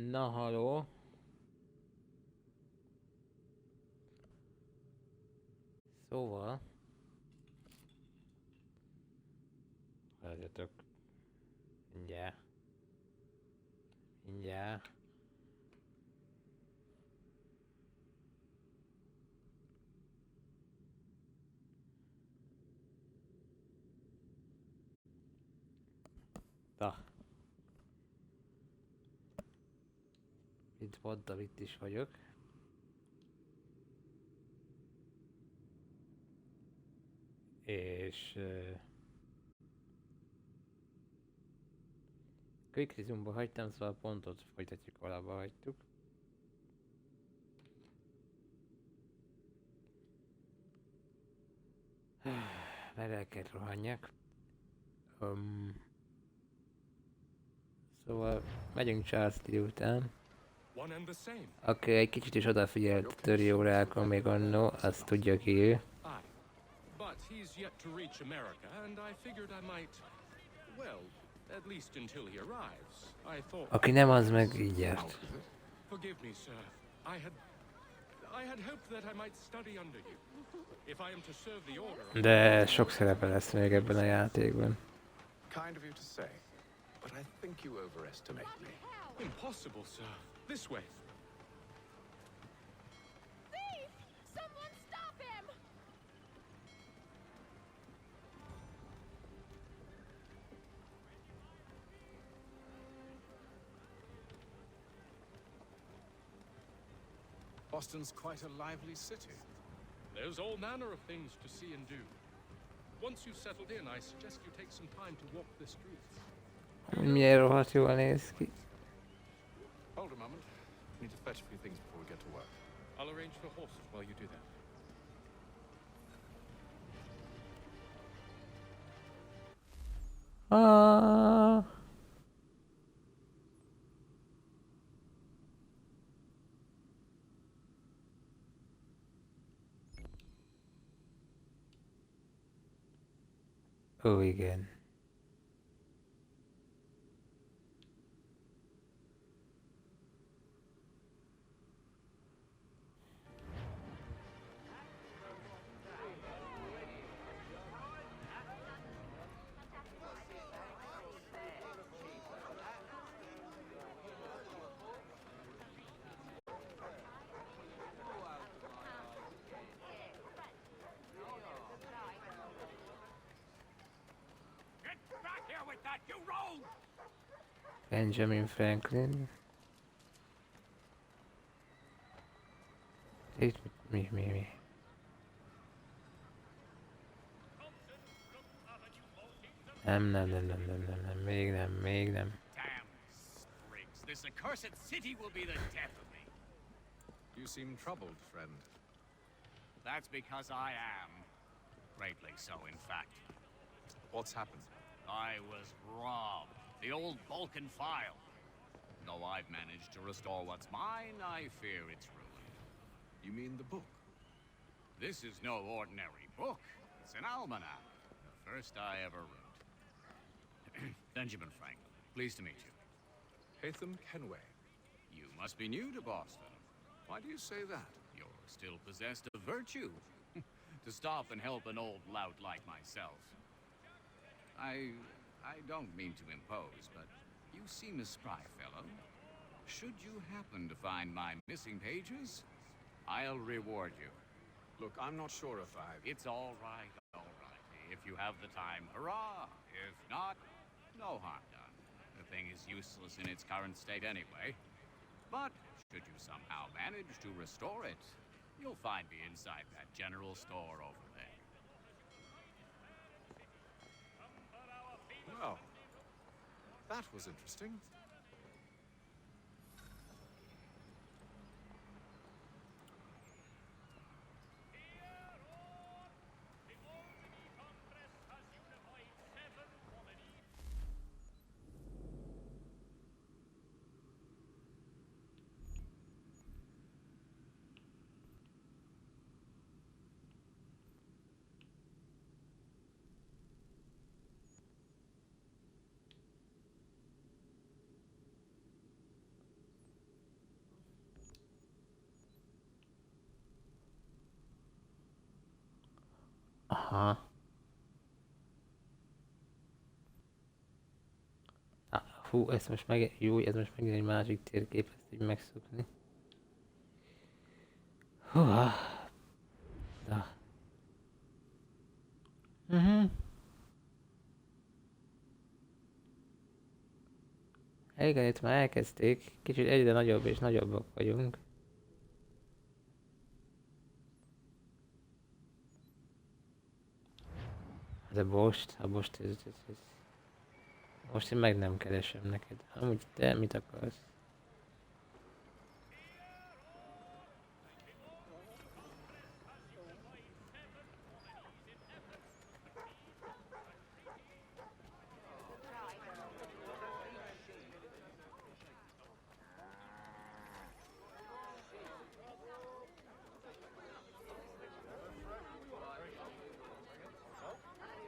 Na, haló. Szóval... Várjatok. Mindjárt. Mindjárt. Na. Itt mondtam, itt is vagyok. És... Quick hagytam, szóval a pontot folytatjuk, valahol hagytuk. Mert el kell rohanjak. Szóval megyünk Charles után. Aki egy kicsit is odafigyelt a töri órákon még annó, azt tudja ki ő. Aki nem, az meg így járt. De sok szerepe lesz még ebben a játékban. Impossible, sir. This way. Thief! Someone stop him! Boston's quite a lively city. There's all manner of things to see and do. Once you've settled in, I suggest you take some time to walk the streets. Milyen rohadt jól néz ki. Hold a moment. I need to fetch a few things before we get to work. I'll arrange for horses while you do that. Ó, igen. Benjamin Franklin. Itt mi? Nem, még nem. Damn sprigs. This accursed city will be the death of me. You seem troubled, friend. That's because I am. Greatly so, in fact. What's happened? I was robbed. The old Balkan file. Though I've managed to restore what's mine, I fear it's ruined. You mean the book? This is no ordinary book. It's an almanac. The first I ever wrote. Benjamin Franklin, pleased to meet you. Haytham Kenway. You must be new to Boston. Why do you say that? You're still possessed of virtue. To stop and help an old lout like myself. I don't mean to impose, but you seem a spry fellow. Should you happen to find my missing pages, I'll reward you. Look, I'm not sure if I... It's all right. If you have the time, hurrah! If not, no harm done. The thing is useless in its current state anyway. But should you somehow manage to restore it, you'll find me inside that general store over there. Well, that was interesting. Aha. Hú, ez most meg... Jó, ez most megint egy másik térkép, ezt így megszokni. Húha. Da. Igen, itt már elkezdték. Kicsit egyre nagyobb és nagyobbak vagyunk. De most, ez. Most én meg nem keresem neked. Amúgy te mit akarsz?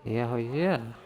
Ja, hogy ja.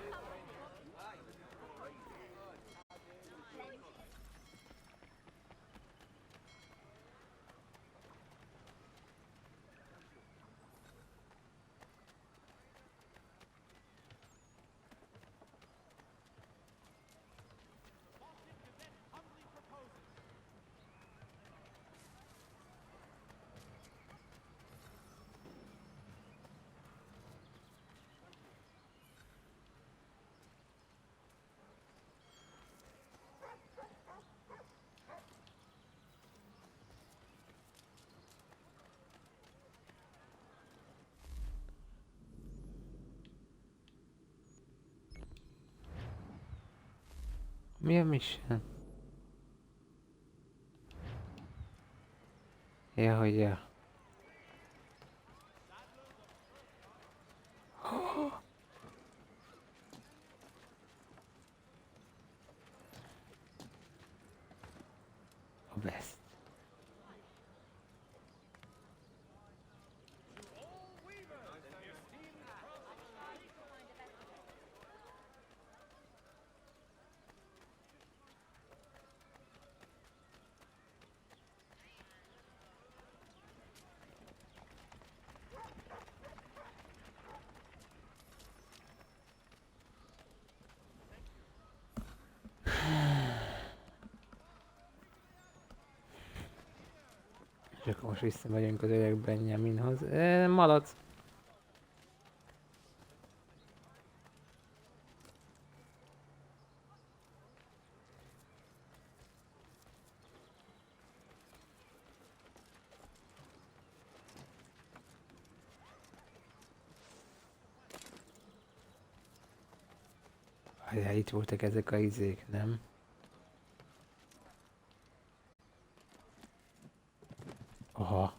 Mi a mission? Ja, hogy ja. A best. És akkor most visszamegyünk az öreg Benjaminhoz. Malac! Várjál, itt voltak ezek a izék, nem? Aha.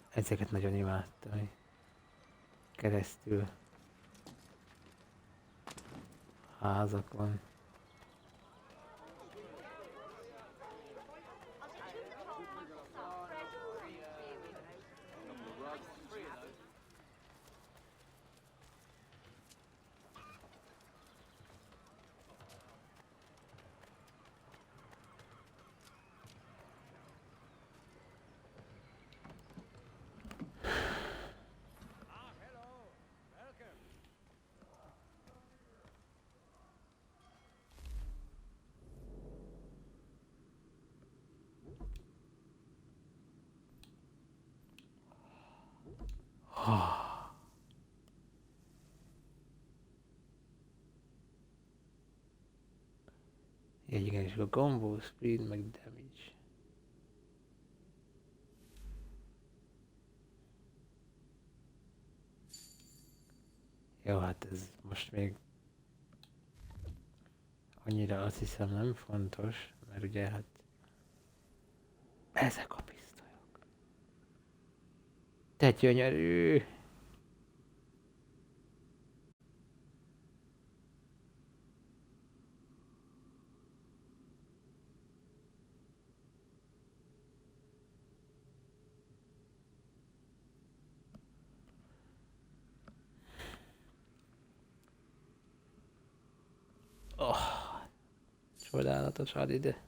Ezeket nagyon imádtam. Keresztül. Házakon. Igen, és a combo, speed, meg damage. Jó, hát ez most még annyira azt hiszem nem fontos, mert ugye hát ezek a pisztolyok. Te gyönyörű! Oh, csodálatos, add ide.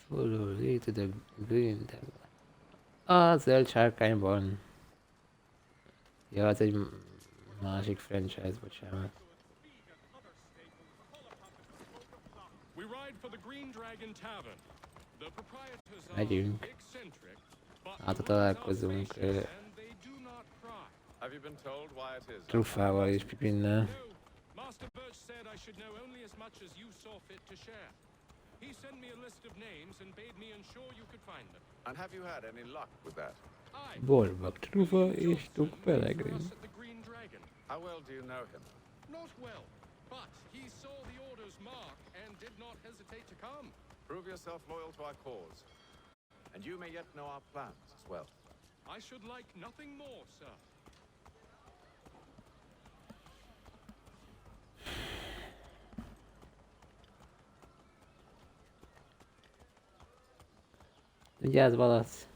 Follow lead to the green devil. A zöld sárkányban. Ja, az egy másik franchise, bocsánat. We ride for the Green Dragon Tavern. The proprietors are Megyünk. eccentric, but Hát, ha the rooms are találkozunk spacious and they do not pry. Have you been told why it is? Truffával és Pipinnel. No, Master Birch said I should know only as much as you saw fit to share. He sent me a list of names and bade me ensure you could find them. And have you had any luck with that? I Borbak Truffa és Tuk Pelegrin. us at the Green Dragon. How well do you know him? Not well, but he saw the order's mark and did not hesitate to come. Prove yourself loyal to our cause. And you may yet know our plans as well. I should like nothing more, sir. Vigyázz, Valasz!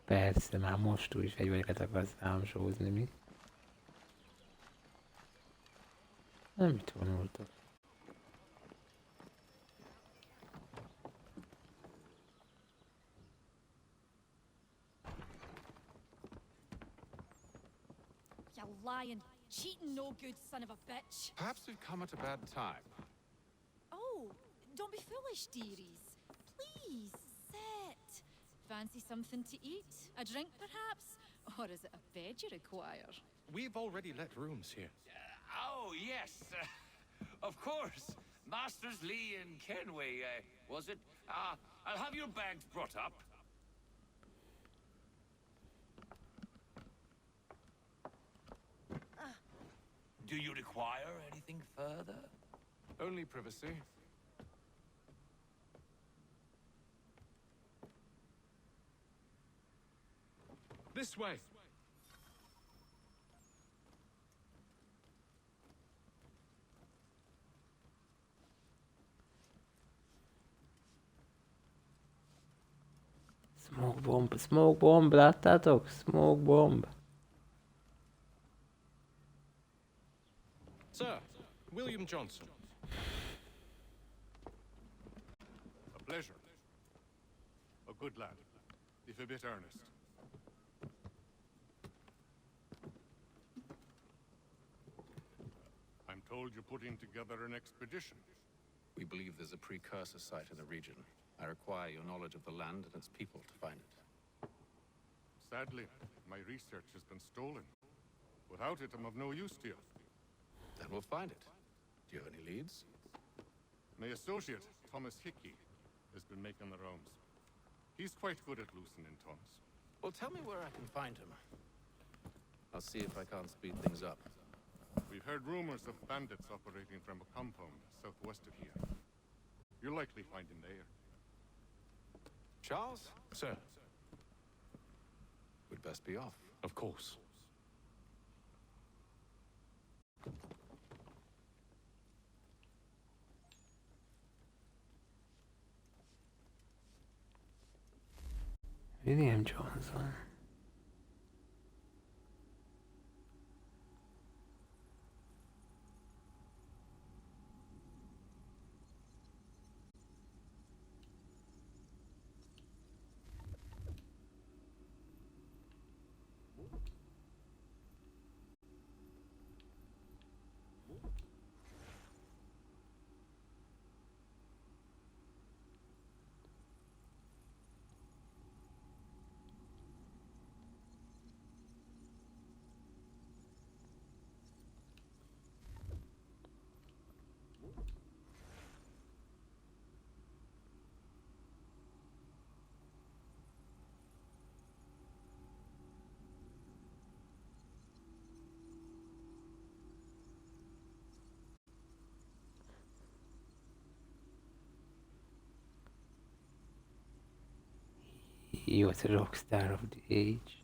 Persze, már most új fegyvereket akarsz rám sózni, mi? Nem mit vonultak. You lying, cheating, no good son of a bitch. Perhaps we've come at a bad time. Oh, don't be foolish, dearies. Please, sit. Fancy something to eat? A drink, perhaps? Or is it a bed you require? We've already let rooms here. Oh, yes. Of course. Masters Lee and Kenway, was it? I'll have your bags brought up. Do you require anything further? Only privacy. This way. Smoke bomb, láttátok? Smoke bomb. Sir, William Johnson. A pleasure. A good lad, if a bit earnest. I'm told you're putting together an expedition. We believe there's a precursor site in the region. I require your knowledge of the land and its people to find it. Sadly, my research has been stolen. Without it, I'm of no use to you. Then we'll find it. Do you have any leads? My associate, Thomas Hickey, has been making the rounds. He's quite good at loosening tongues. Well, tell me where I can find him. I'll see if I can't speed things up. We've heard rumors of bandits operating from a compound southwest of here. You'll likely find him there. Charles? Sir, We'd best be off. of course. William Johnson. He was a rock star of the age.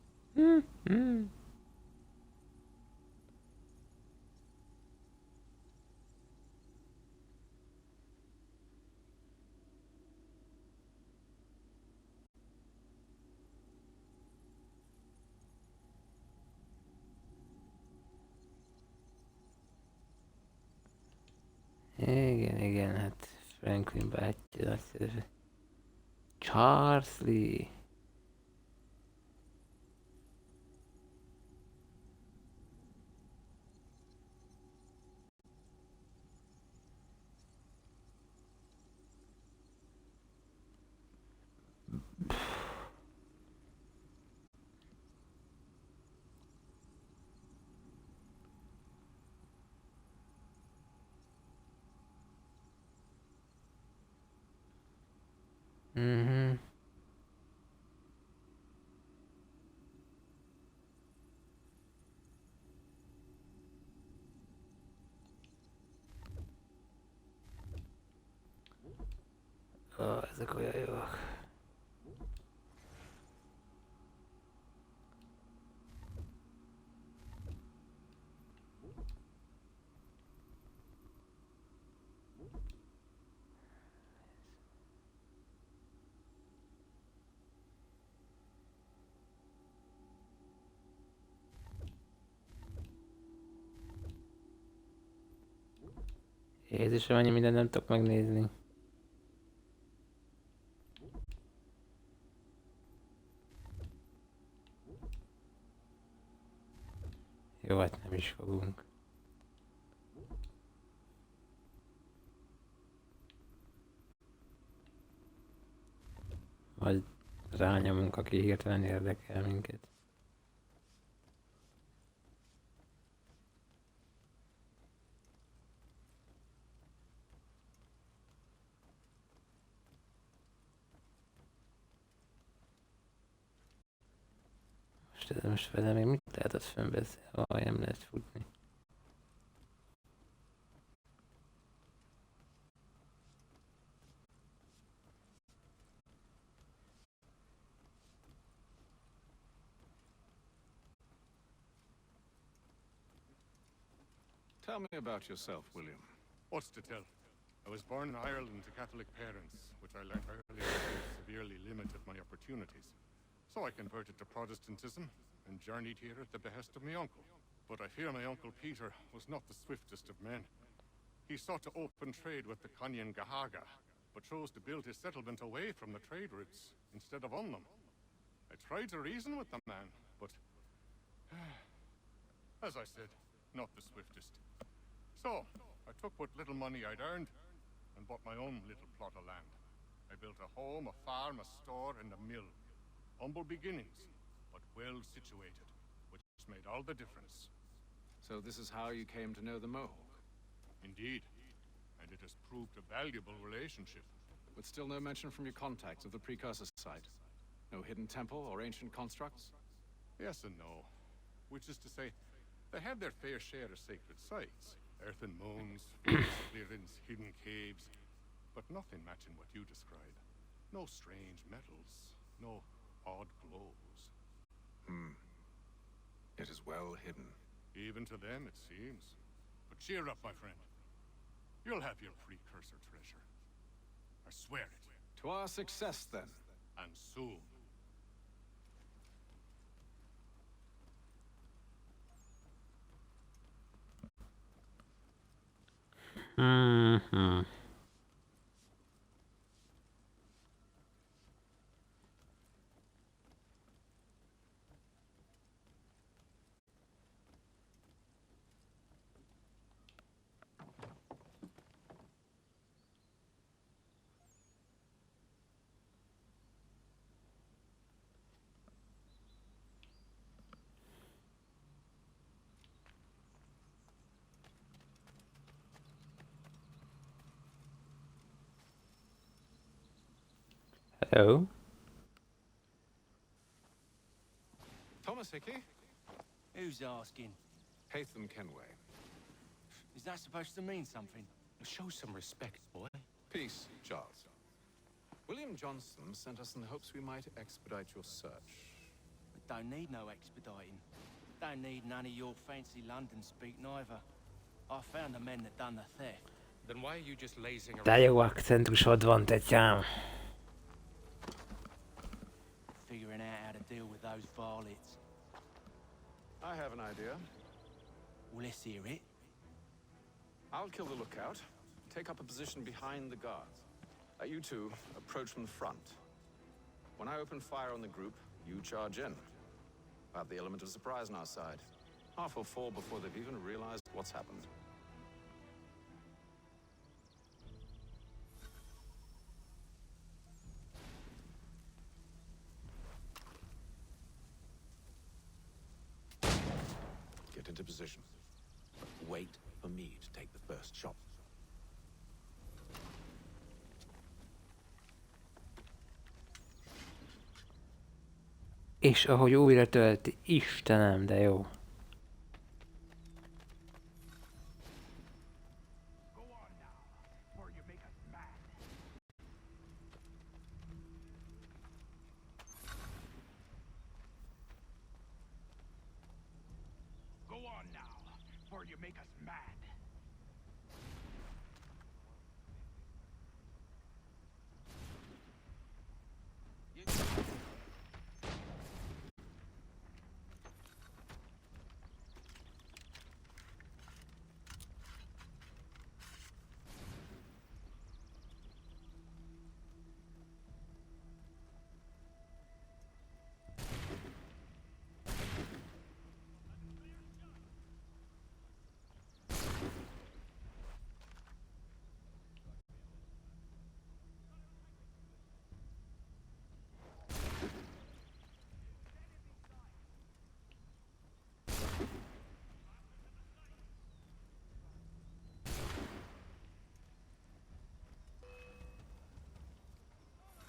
Igen, hát Franklin bátyja, nagyszerű. Charlie. Mhm. Ó, ezek olyan jók. Jézusom, annyi mindent nem tudok megnézni. Jó, hát nem is fogunk. Majd rányomunk, aki hirtelen érdekel minket. Most vele még mit lehet ott fennbeszélni? Nem lehet futni. Tell me about yourself, William. What's to tell? I was born in Ireland to Catholic parents, which I learned early on severely limited my opportunities. So I converted to Protestantism and journeyed here at the behest of my uncle. But I fear my uncle Peter was not the swiftest of men. He sought to open trade with the Conyan Gahaga, but chose to build his settlement away from the trade routes instead of on them. I tried to reason with the man, but as I said, not the swiftest. So, I took what little money I'd earned and bought my own little plot of land. I built a home, a farm, a store, and a mill. Humble beginnings, but well situated, which made all the difference. So this is how you came to know the Mohawk? Indeed, and it has proved a valuable relationship. But still no mention from your contacts of the precursor site? No hidden temple or ancient constructs? Yes and no. Which is to say, they have their fair share of sacred sites. Earthen mounds, clearings, hidden caves, but nothing matching what you describe. No strange metals, no odd glows. It is well hidden. Even to them, it seems. But cheer up, my friend. You'll have your precursor treasure. I swear it. To our success, then. And soon. Mhm. Hello? Thomas Hickey? Who's asking? Haytham Kenway. Is that supposed to mean something? Show some respect, boy. Peace, Charles. William Johnson sent us in the hopes we might expedite your search. We don't need no expediting. Don't need none of your fancy London speak neither. I found the men that done the theft. Then why are you just lazing around? De jó akcentusod van, tetyám. Figuring out how to deal with those varlets. I have an idea. Well, let's hear it. I'll kill the lookout. take up a position behind the guards. You two approach from the front. When I open fire on the group, you charge in. Have the element of surprise on our side. Half will fall before they've even realized what's happened. Get into position. Wait for me to take the first shot. És ahogy újra tölti, Istenem, de jó.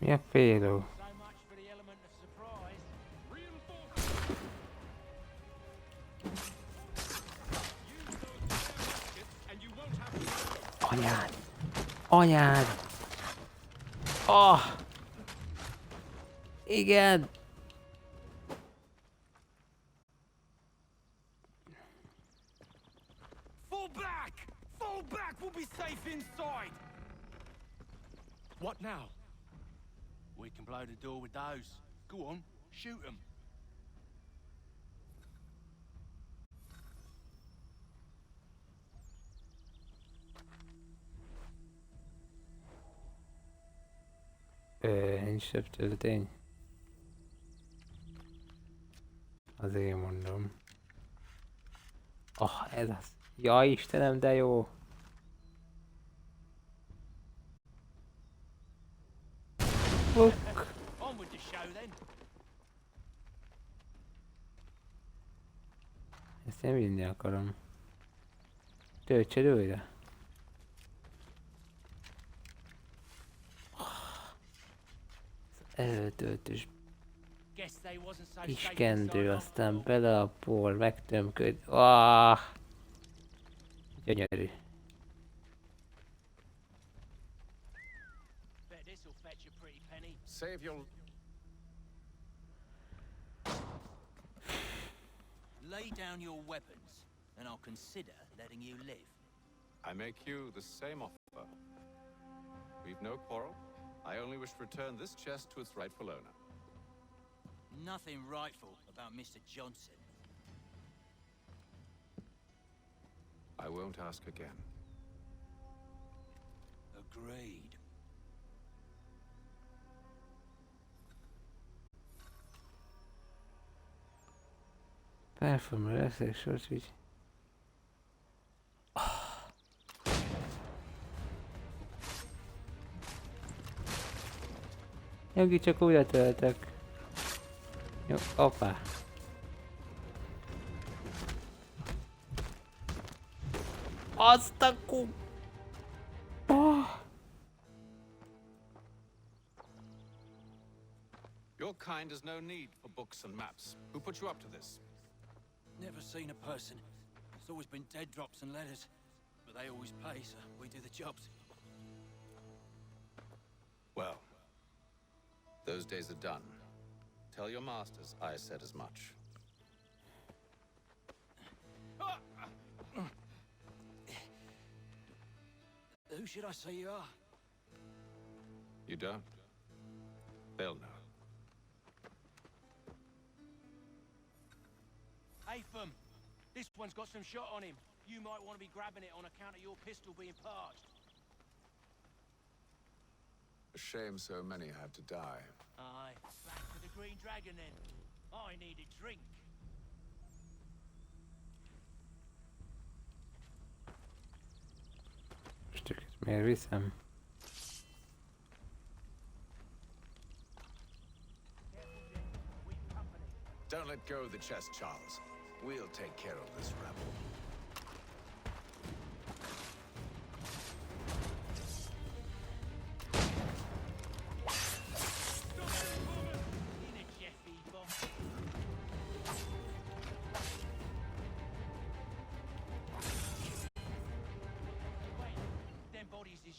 Mi a féló? So much for the element of surprise. Reinforcements! Use those muskets and you won't have to go. Anyád! Anyád! Ah! Igen! Fall back! Fall back! We'll be safe inside! What now? We can blow the door with those. Go on, shoot them. Nincs több töltény. Azért mondom. Ah, ez az. Ja Istenem, de jó. Fuk. On with the show then. Ezt én vinni akarom. Töltsed újra. Előtöltős Guess they wasn't so safe iskendő, inside aztán after all. bele a por, megtömköd. Ah! Gyönyörű. Bet this'll fetch a pretty penny. Save your... Lay down your weapons, and I'll consider letting you live. I make you the same offer. We've no quarrel. I only wish to return this chest to its rightful owner. Nothing rightful about Mr. Johnson. I won't ask again. Agreed. Performer leszek sort, így. Nyugi, csak újra töltök. Jó, hoppá. Azt a Your kind has no need for books and maps. Who put you up to this? Never seen a person. It's always been dead drops and letters. But they always pay, so we do the jobs. Well, those days are done. Tell your masters I said as much. Who should I say you are? You don't? They'll know. Haytham, this one's got some shot on him. You might want to be grabbing it on account of your pistol being parched. A shame so many had to die. Aye, back to the Green Dragon then. I need a drink. Most őket miért viszem? Don't let go of the chest, Charles. We'll take care of this rebel.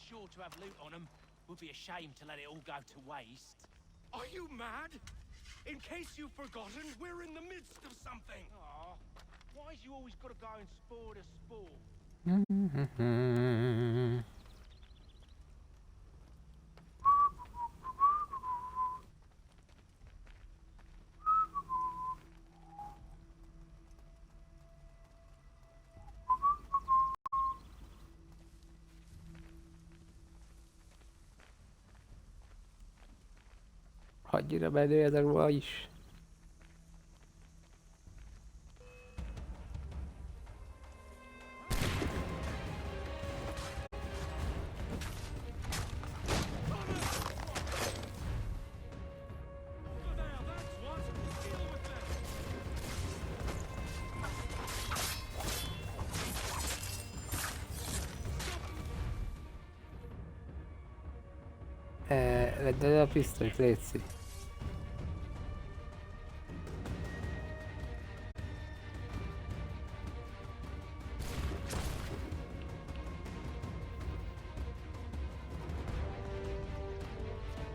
Sure to have loot on them. Would be a shame to let it all go to waste. Are you mad? In case you've forgotten, we're in the midst of something. Aw, why's you always got to go and spoil the sport? Hagyj ide belőle ez a ruha is. Vedd el a pisztolyt, létszik.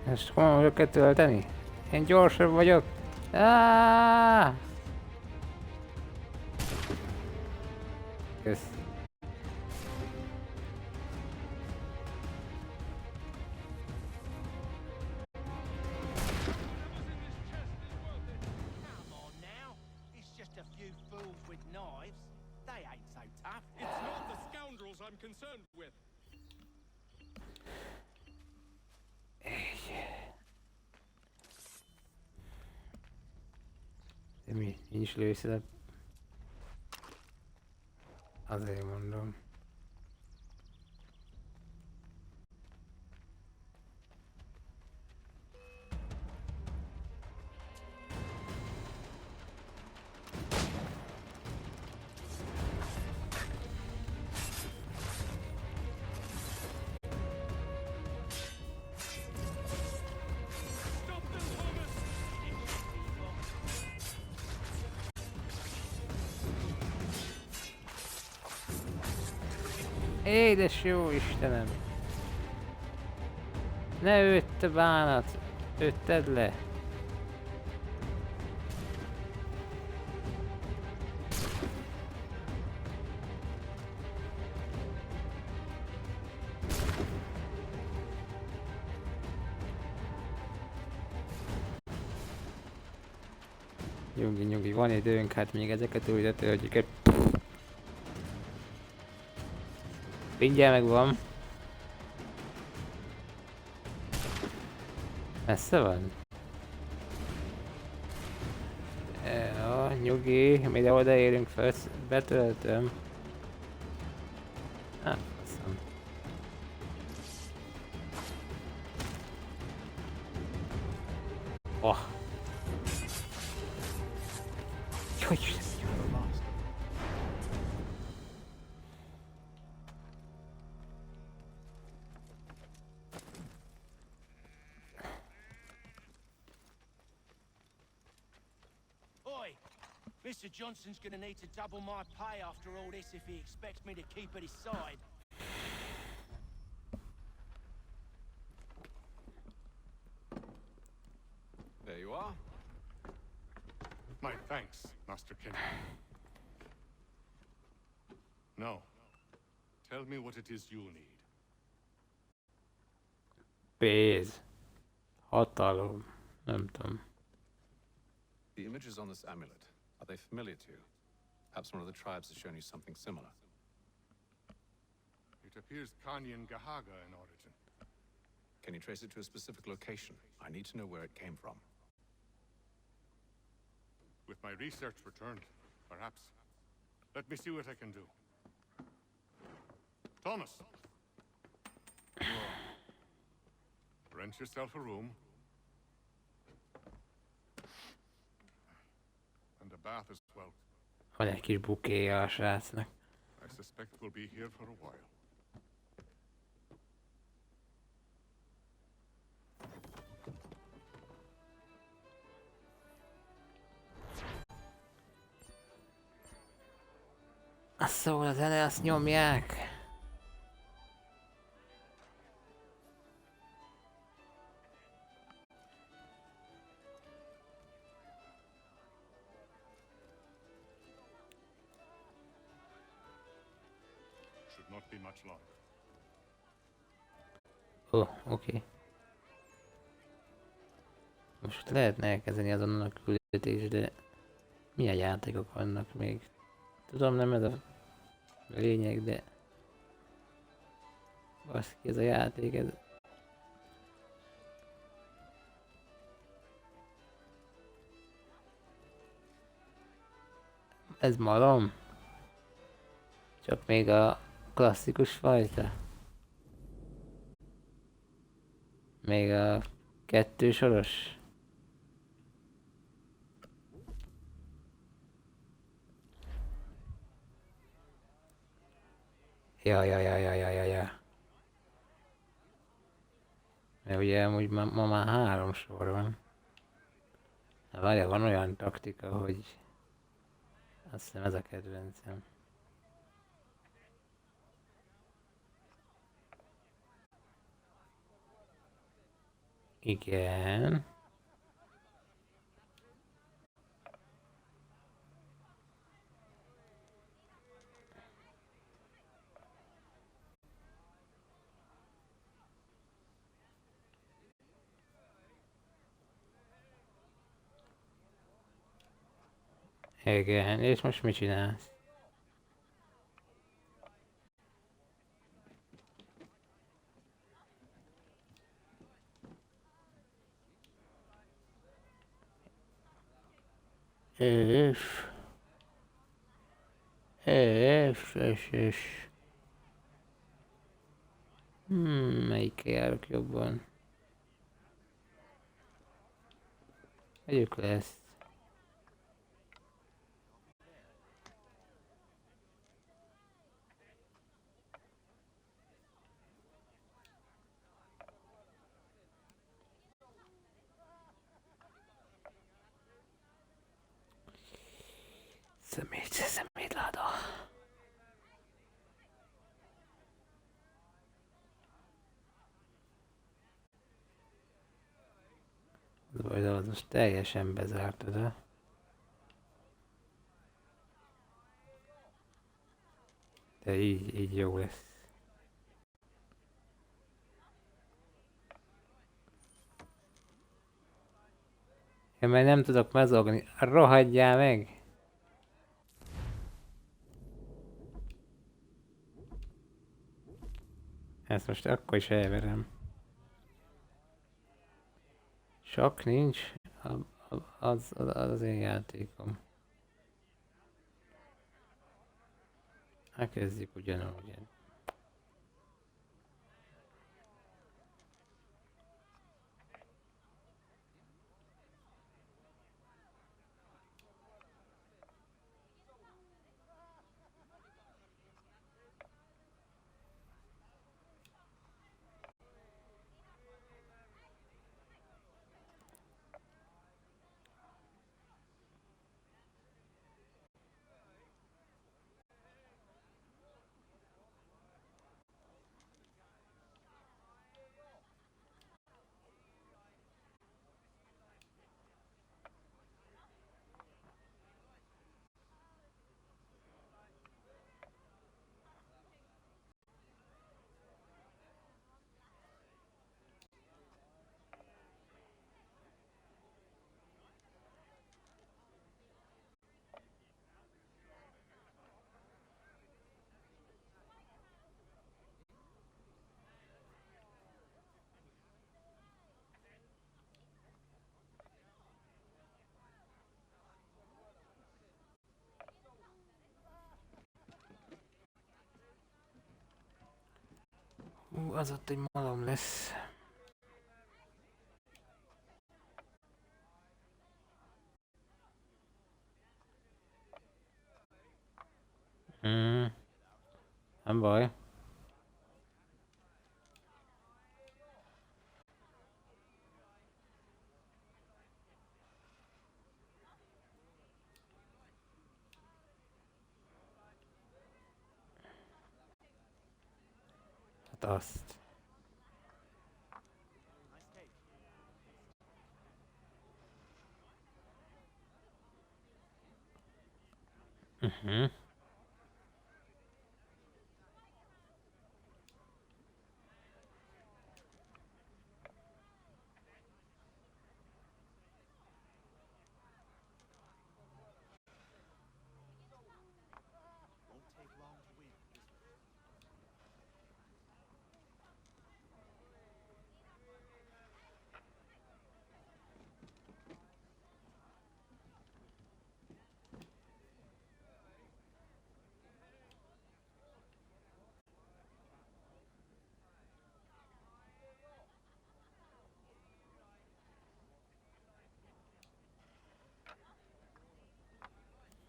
Ezt komolyan kell tölteni? Én gyorsabb vagyok. Kösz. Come on now. It's just a few fools with knives. They ain't so tough. It's not the scoundrels I'm concerned with. De mi? Nincs lőszer. Azért mondom. Édes jó Istenem! Ne őt, te bánat! Ötted le! Nyugi, nyugi, van időnk, hát még ezeket újra töltjük egy... Mindjárt megvan. Messze van? Jó, nyugi, mire odaérünk fel, betöltöm. Hát, faszom. Oh. Hogy Mr. Johnson's gonna need to double my pay after all this if he expects me to keep at his side. There you are. My thanks, Master Kenny. Now, tell me what it is you need. pénz. Hatalom. Nem tudom. The images on this amulet, are they familiar to you? Perhaps one of the tribes has shown you something similar. It appears Kanyan Gahaga in origin. Can you trace it to a specific location? I need to know where it came from. With my research returned, perhaps. Let me see what I can do. Thomas! Rent yourself a room. And a bath as well. Van egy kis bukéja a srácnak. I suspect we'll be here for a while. Azt szól a zene, azt nyomják. Should not be much longer. Ó, oké. Most lehetne elkezdeni azonnal a küldetést, de milyen játékok vannak még? Tudom, nem ez a lényeg, de... Baszki, ez a játék, ez... Ez malom? Csak még a klasszikus fajta? Még a kettősoros? Ja. Mert ugye amúgy ma már 3 sor van. Na várjál, van olyan taktika, hogy... Azt hiszem ez a kedvencem. Igen. Igen, és most mit csinálsz? És. Melyikkel járok jobban? Vegyük le ezt. Szemétláda. Az oldal most teljesen bezártad, de így jó lesz. Én már nem tudok mozogni, rohadjál meg! Ezt most akkor is elverem. Sok nincs, az én játékom. Elkezdjük ugyanúgy. Az ott egy malom lesz. Nem baj. Hát azt. Won't take long to win.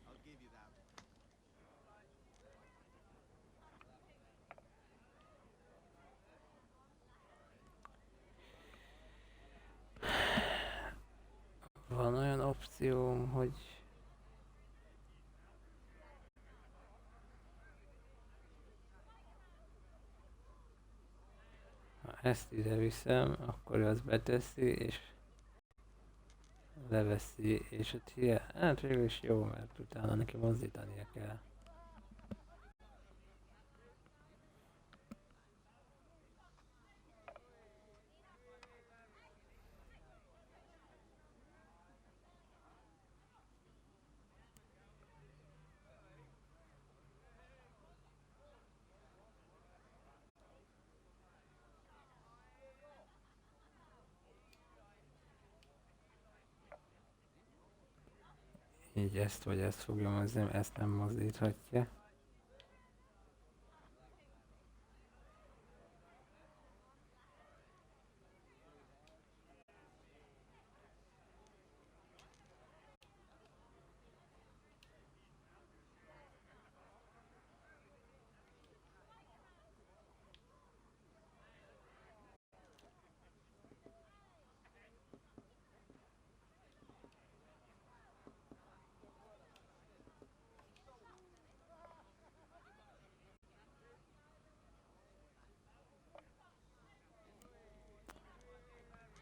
I'll give you that. Van olyan opcióm, hogy ha ezt ide viszem, akkor ő azt beteszi, és leveszi, és ott hát végül is jó, mert utána neki mozdítania kell. Így ezt vagy ezt fogja mozdítani, ezt nem mozdíthatja.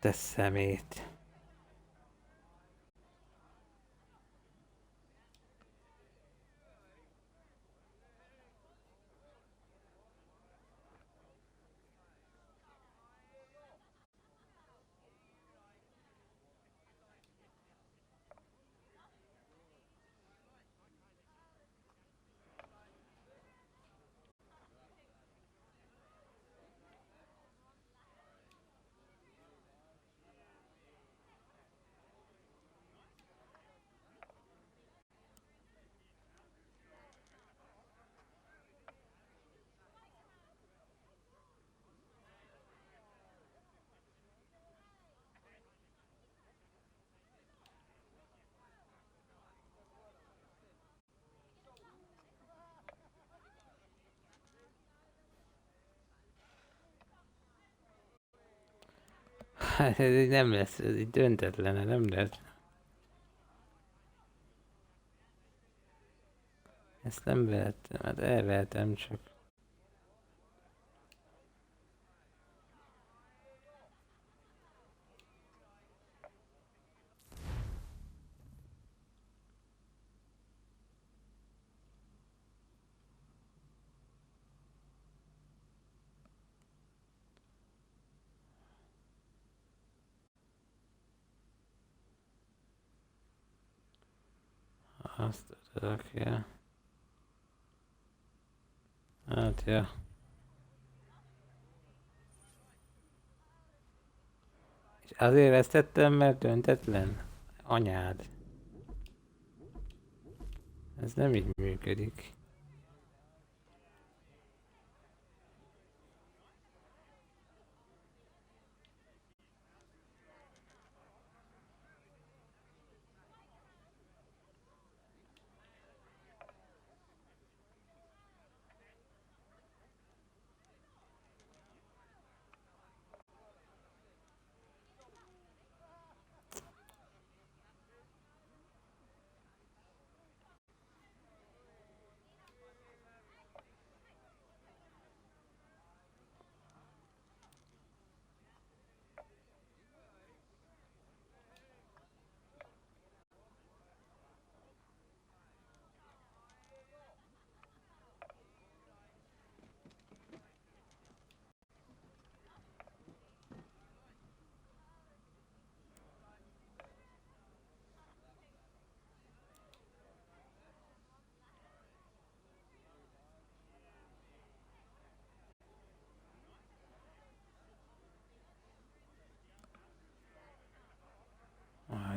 Te szemét! Hát ez így nem lesz, ez így döntetlen, nem lesz. Ezt nem vehettem, hát elvehetem csak. Azt rakja. Hát ja. És azért vesztettem, mert döntetlen? Anyád. Ez nem így működik.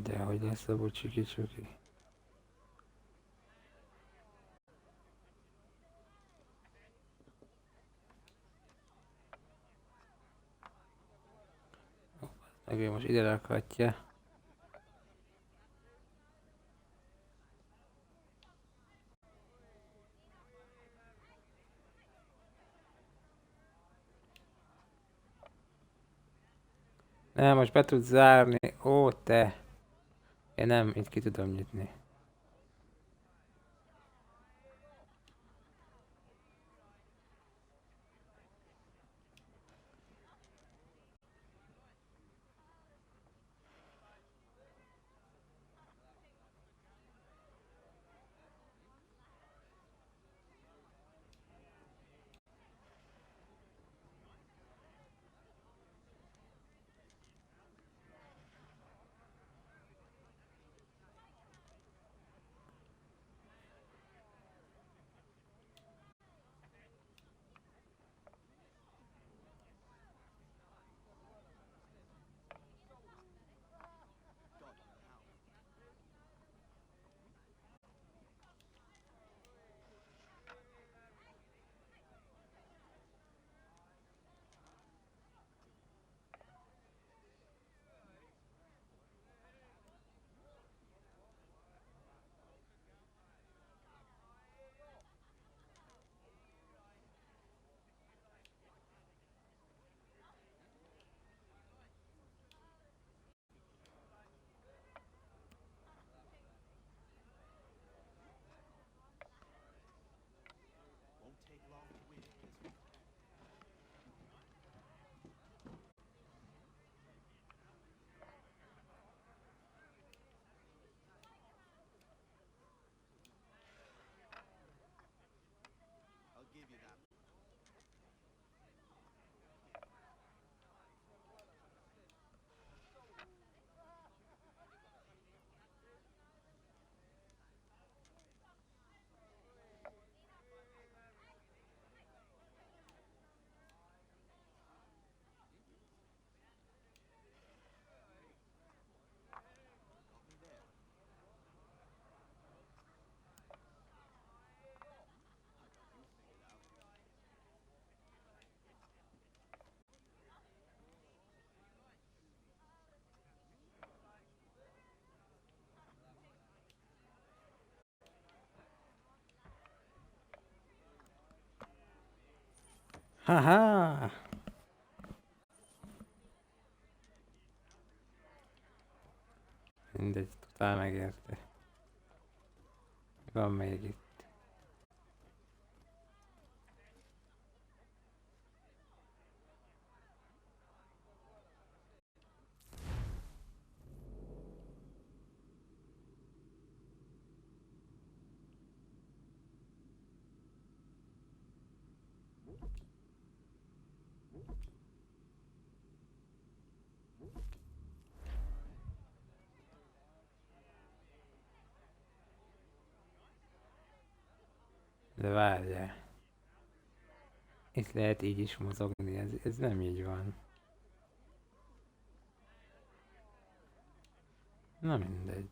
de hogy lesz a bocsiki csoki? Meg ő most ide rakhatja. Nem, most be tud zárni. Ó, te! Én nem, itt ki tudom nyitni. Haha! Mindegy, totál megérte. Van még itt. De várjál. Itt lehet így is mozogni, ez nem így van. Na mindegy.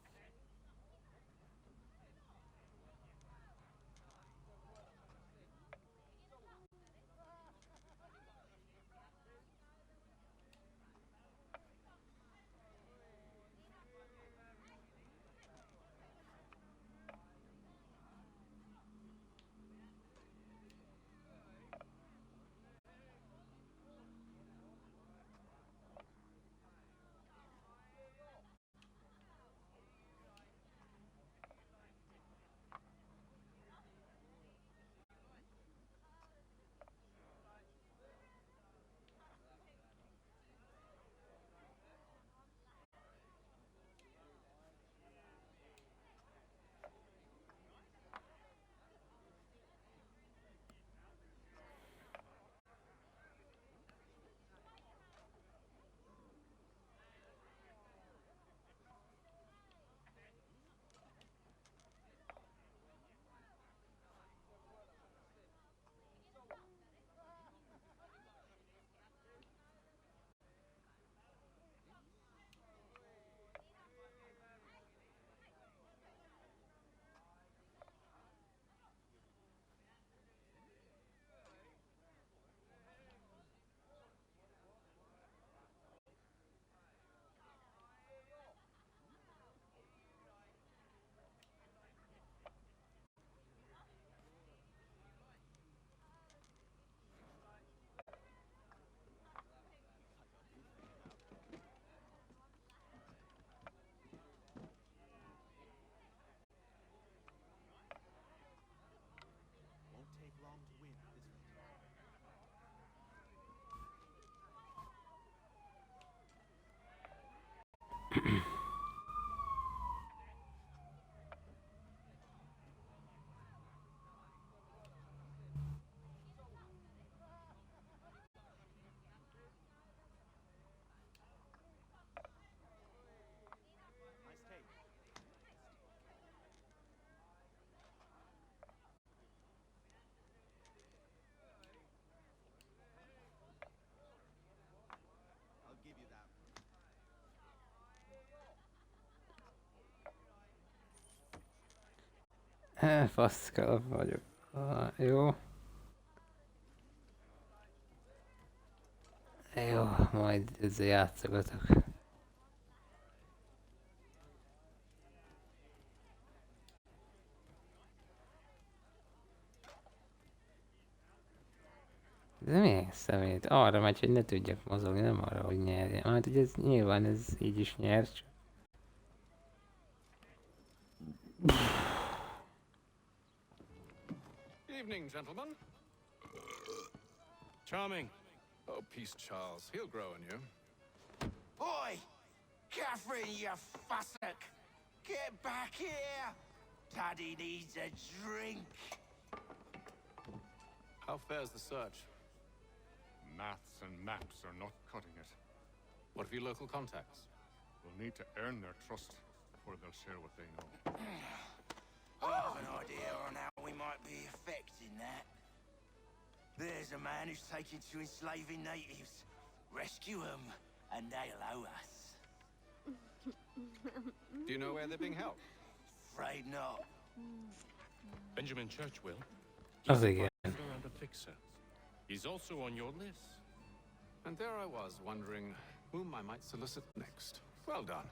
Faszka vagyok. Jó. Jó, majd ezzel játszogatok. De milyen szemét? Arra megy, hogy ne tudjak mozogni, nem arra, hogy nyerjen. Hát ugye ez nyilván ez így is nyer, csak... Evening, gentlemen. Charming. Oh, peace, Charles. He'll grow on you. Oi! Catherine, you fussock! Get back here! Daddy needs a drink. How fares the search? Maths and maps are not cutting it. What of your local contacts? We'll need to earn their trust before they'll share what they know. I have an idea on how we might be affecting that. There's a man who's taken to enslaving natives. Rescue them, and they'll owe us. Do you know where they're being held? Afraid not. Benjamin Churchwill. Az He's a igen. butler and a fixer. He's also on your list. And there I was, wondering whom I might solicit next. Well done.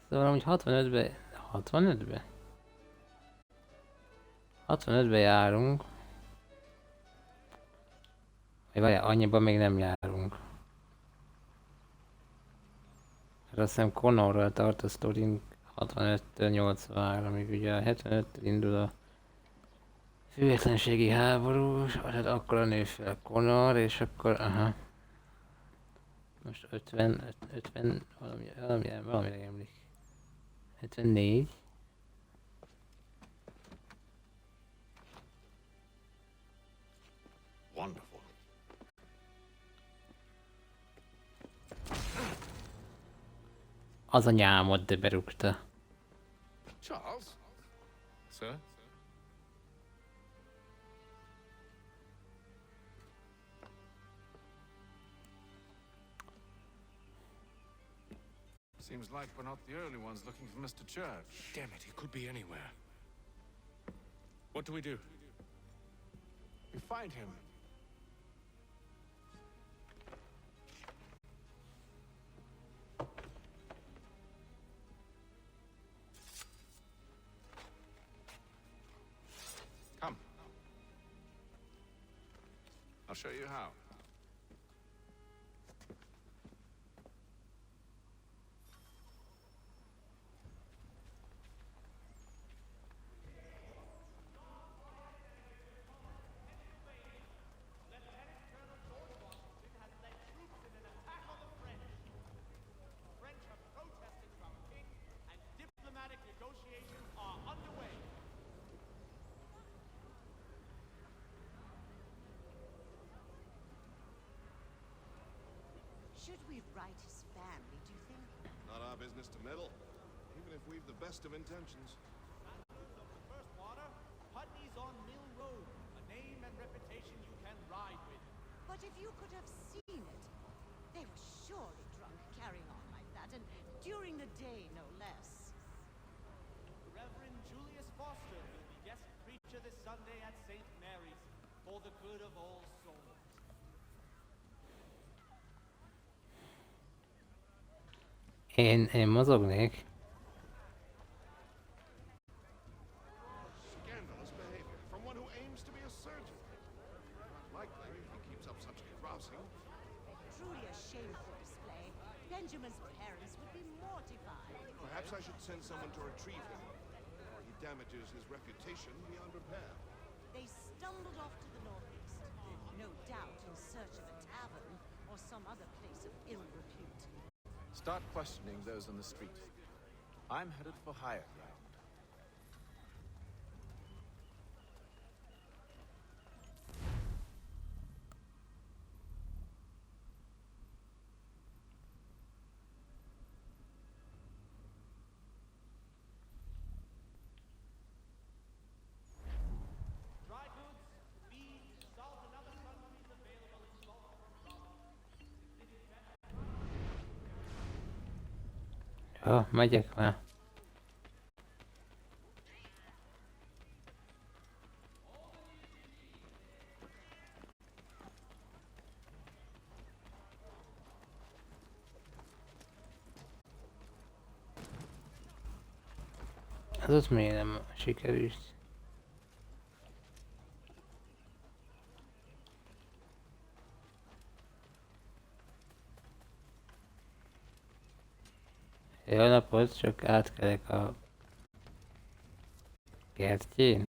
Szóval amúgy 65-be... 65-be? 65-be járunk. Vagy várjál, annyiban még nem járunk. Mert azt hiszem Connorral tart a sztorink 65-től 83-ig, ugye a 75-től indul a függetlenségi háború, hát akkor a nő fel Connor, és akkor, aha. Most 50 valamire emlik. 74. Wonderful. Az a nyámot, de berúgta. Charles? Sir? Seems like we're not the only ones looking for Mr. Church. Damn it, he could be anywhere. What do we do? We find him. Come. I'll show you how. Should we write his family, do you think? Not our business to meddle, even if we've the best of intentions. First water, Putney's on Mill Road, a name and reputation you can ride with. But if you could have seen it, they were surely drunk carrying on like that, and during the day, no less. Reverend Julius Foster will be guest preacher this Sunday at St. Mary's for the good of all souls. Én mozognék. Scandalous behavior from one who aims to be a surgeon. Not likely if he keeps up such grousing. Truly a shameful display. parents would be mortified. Perhaps I should send someone to retrieve him, or he damages his reputation beyond repair. They stumbled off to the northeast, no doubt in search of a tavern or some other place of ill repute. Start questioning those on the street. I'm headed for higher ground. Dry goods, feed, salt, and other sundries available in bulk. Jó, megyek már. Az ott miért nem sikerült? Jó napot, csak átkelek a kertjén.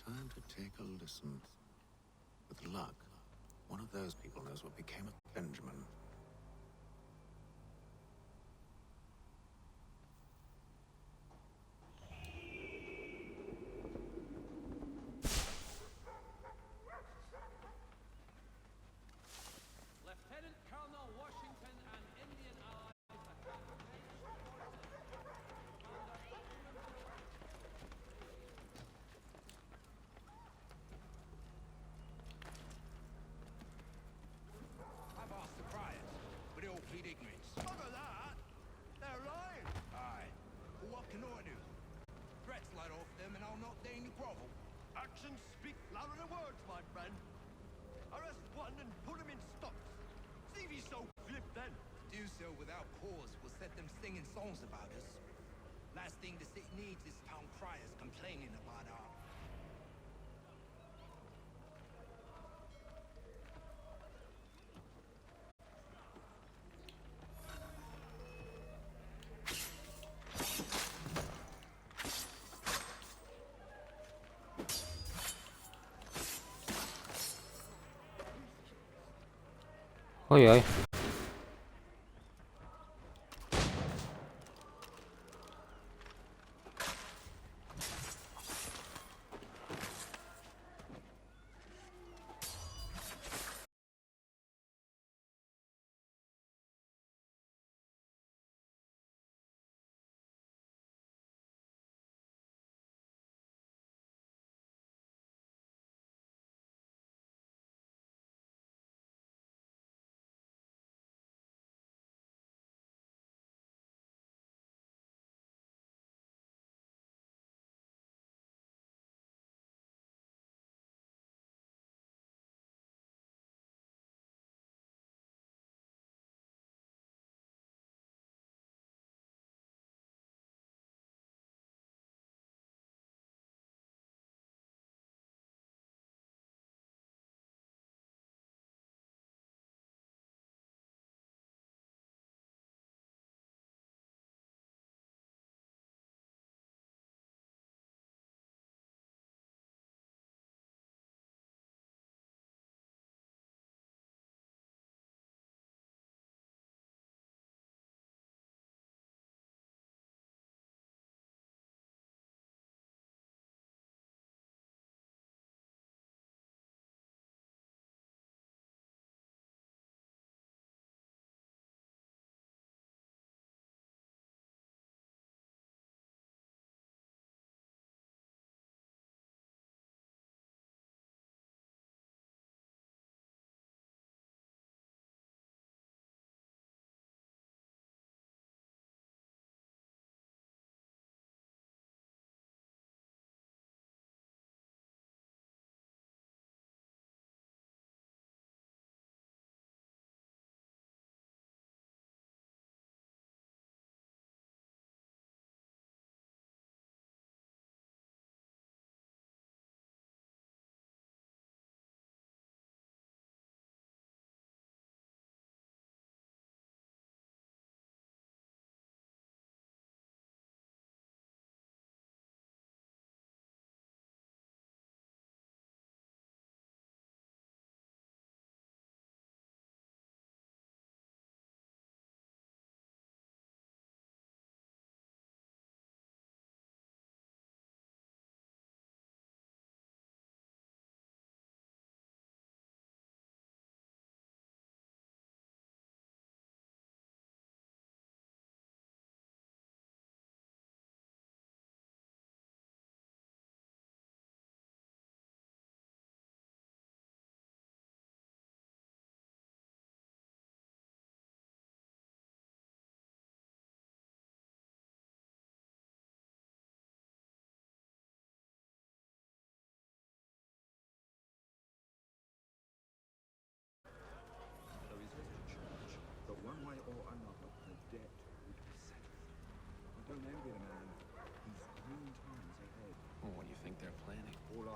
Time to take a listen. With luck, one of those people knows what became of Benjamin. Lieutenant Colonel Washington and Indian allies attack. I've asked the criers, but they all plead ignorance. Bugger that! They're lying! Aye. Well, what can I do? Threats light off them and I'll not deign to grovel. Actions speak louder than words, my friend. Arrest one and put him in stocks. See if he's so flip then. To do so without cause will set them singing songs about us. Last thing the city needs is town criers complaining about our... Ojoj.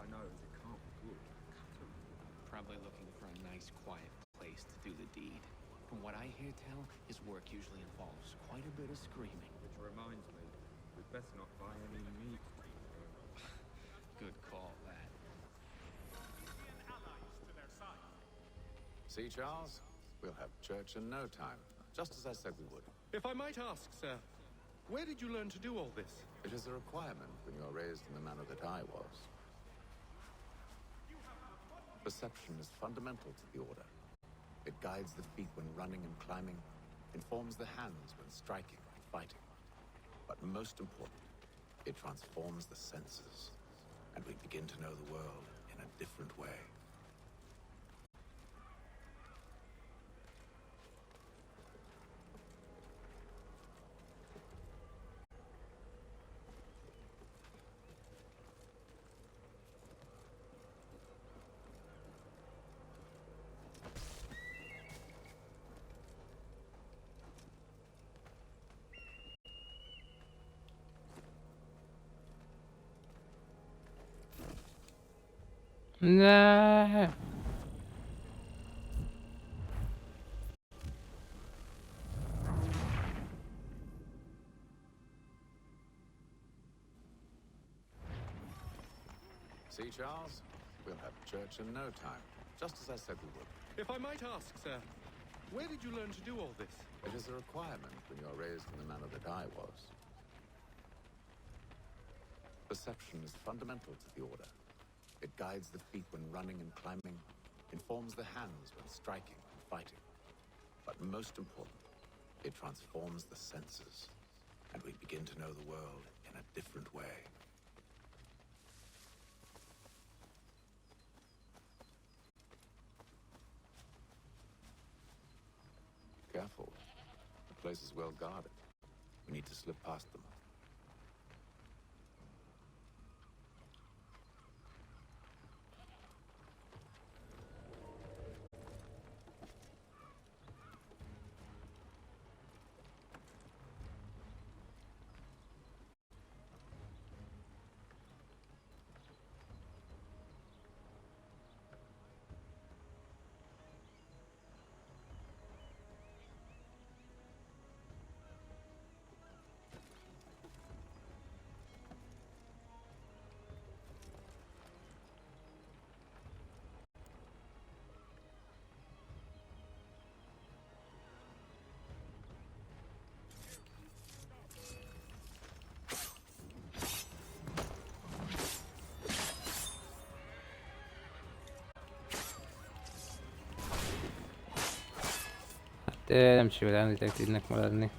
I know is it can't be good. Probably looking for a nice, quiet place to do the deed. From what I hear tell, his work usually involves quite a bit of screaming. Which reminds me, we'd best not buy any meat. Good call, that. See, Charles? We'll have church in no time, just as I said we would. If I might ask, sir, where did you learn to do all this? It is a requirement when you are raised in the manner that I was. Perception is fundamental to the Order. It guides the feet when running and climbing, informs the hands when striking and fighting. But most important, it transforms the senses, and we begin to know the world in a different way. No. See, Charles? We'll have church in no time, just as I said we would. If I might ask, sir, where did you learn to do all this? It is a requirement when you are raised in the manner that I was. Perception is fundamental to the Order. It guides the feet when running and climbing, informs the hands when striking and fighting. But most important, it transforms the senses, and we begin to know the world in a different way. Careful. The place is well guarded. We need to slip past them. Nem sikerül detektívnek maradni.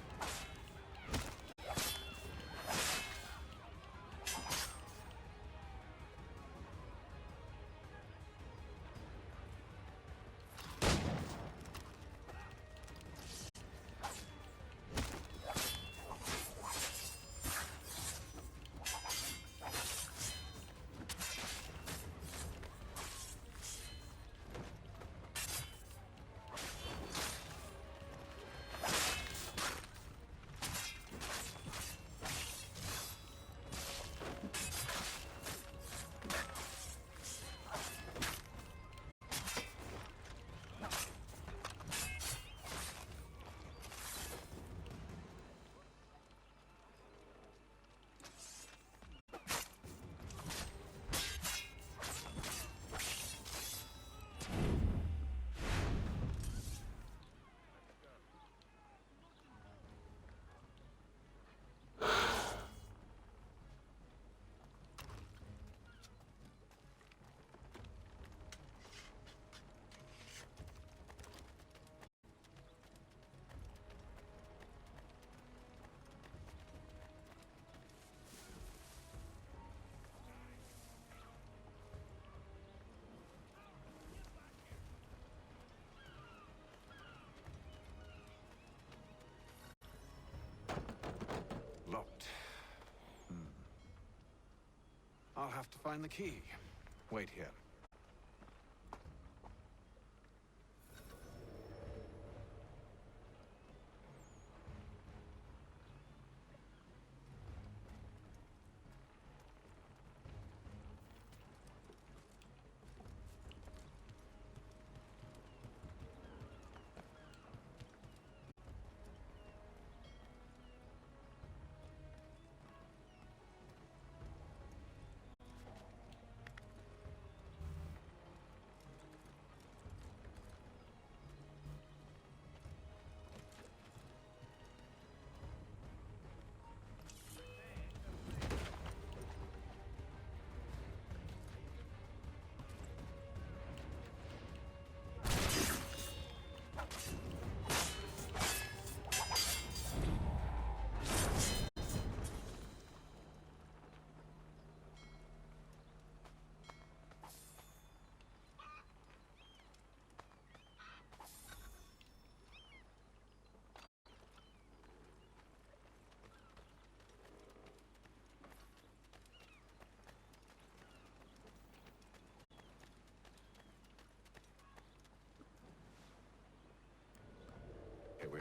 Locked. I'll have to find the key. Wait here.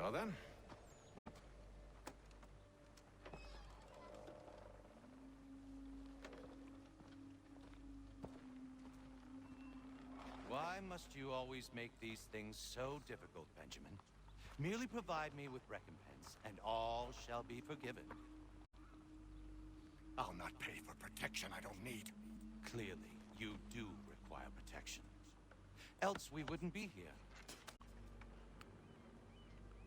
are then. Why must you always make these things so difficult, Benjamin? Merely provide me with recompense, and all shall be forgiven. I'll not pay for protection I don't need. Clearly, you do require protection. Else we wouldn't be here.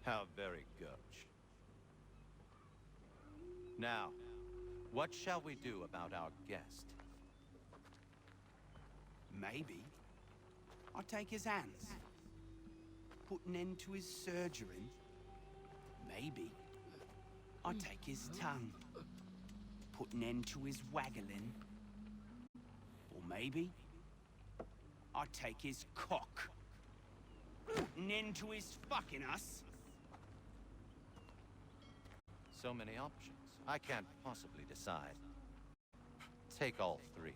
How very gauche. Now, what shall we do about our guest? Maybe I'll take his hands. Put an end to his surgery. Maybe I'll take his tongue. Put an end to his waggling. Or maybe I'll take his cock. Put an end to his fucking us. So many options. I can't possibly decide. Take all three.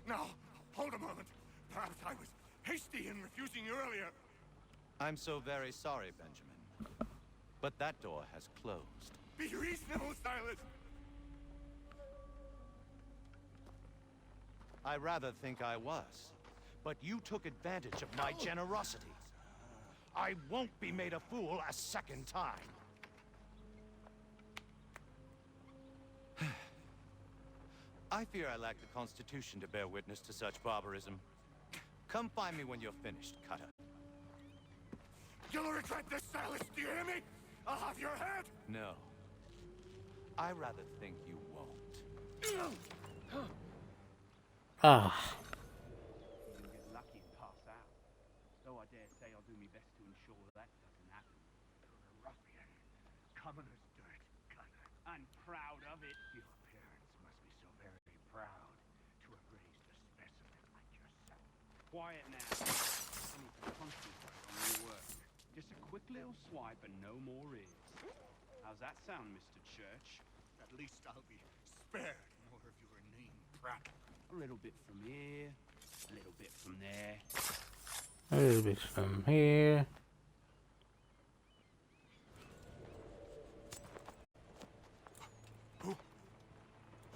Now, hold a moment. Perhaps I was hasty in refusing you earlier. I'm so very sorry, Benjamin. But that door has closed. Be reasonable, Silas. I rather think I was. But you took advantage of my generosity. I won't be made a fool a second time. I fear I lack the constitution to bear witness to such barbarism. Come find me when you're finished, Cutter. You'll regret this, Silas, do you hear me? I'll have your head! No. I rather think you won't. Ah. You'll get lucky and pass out. Though I dare say I'll do my best to ensure that doesn't happen. You're a ruffian. Commoner's dirt, Cutter. And proud of it. Your parents must be so very proud to have raised a specimen like yourself. Quiet now. I need to concentrate on your work. Just a quick little swipe and no more is. How's that sound, Mr. Church? At least I'll be spared more of your name, Pratt. A little bit from here, a little bit from there. A little bit from here.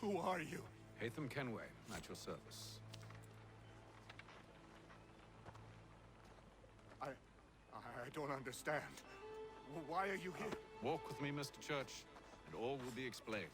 Who are you? Haytham Kenway, at your service. I don't understand. Why are you here? Walk with me, Mr. Church, and all will be explained.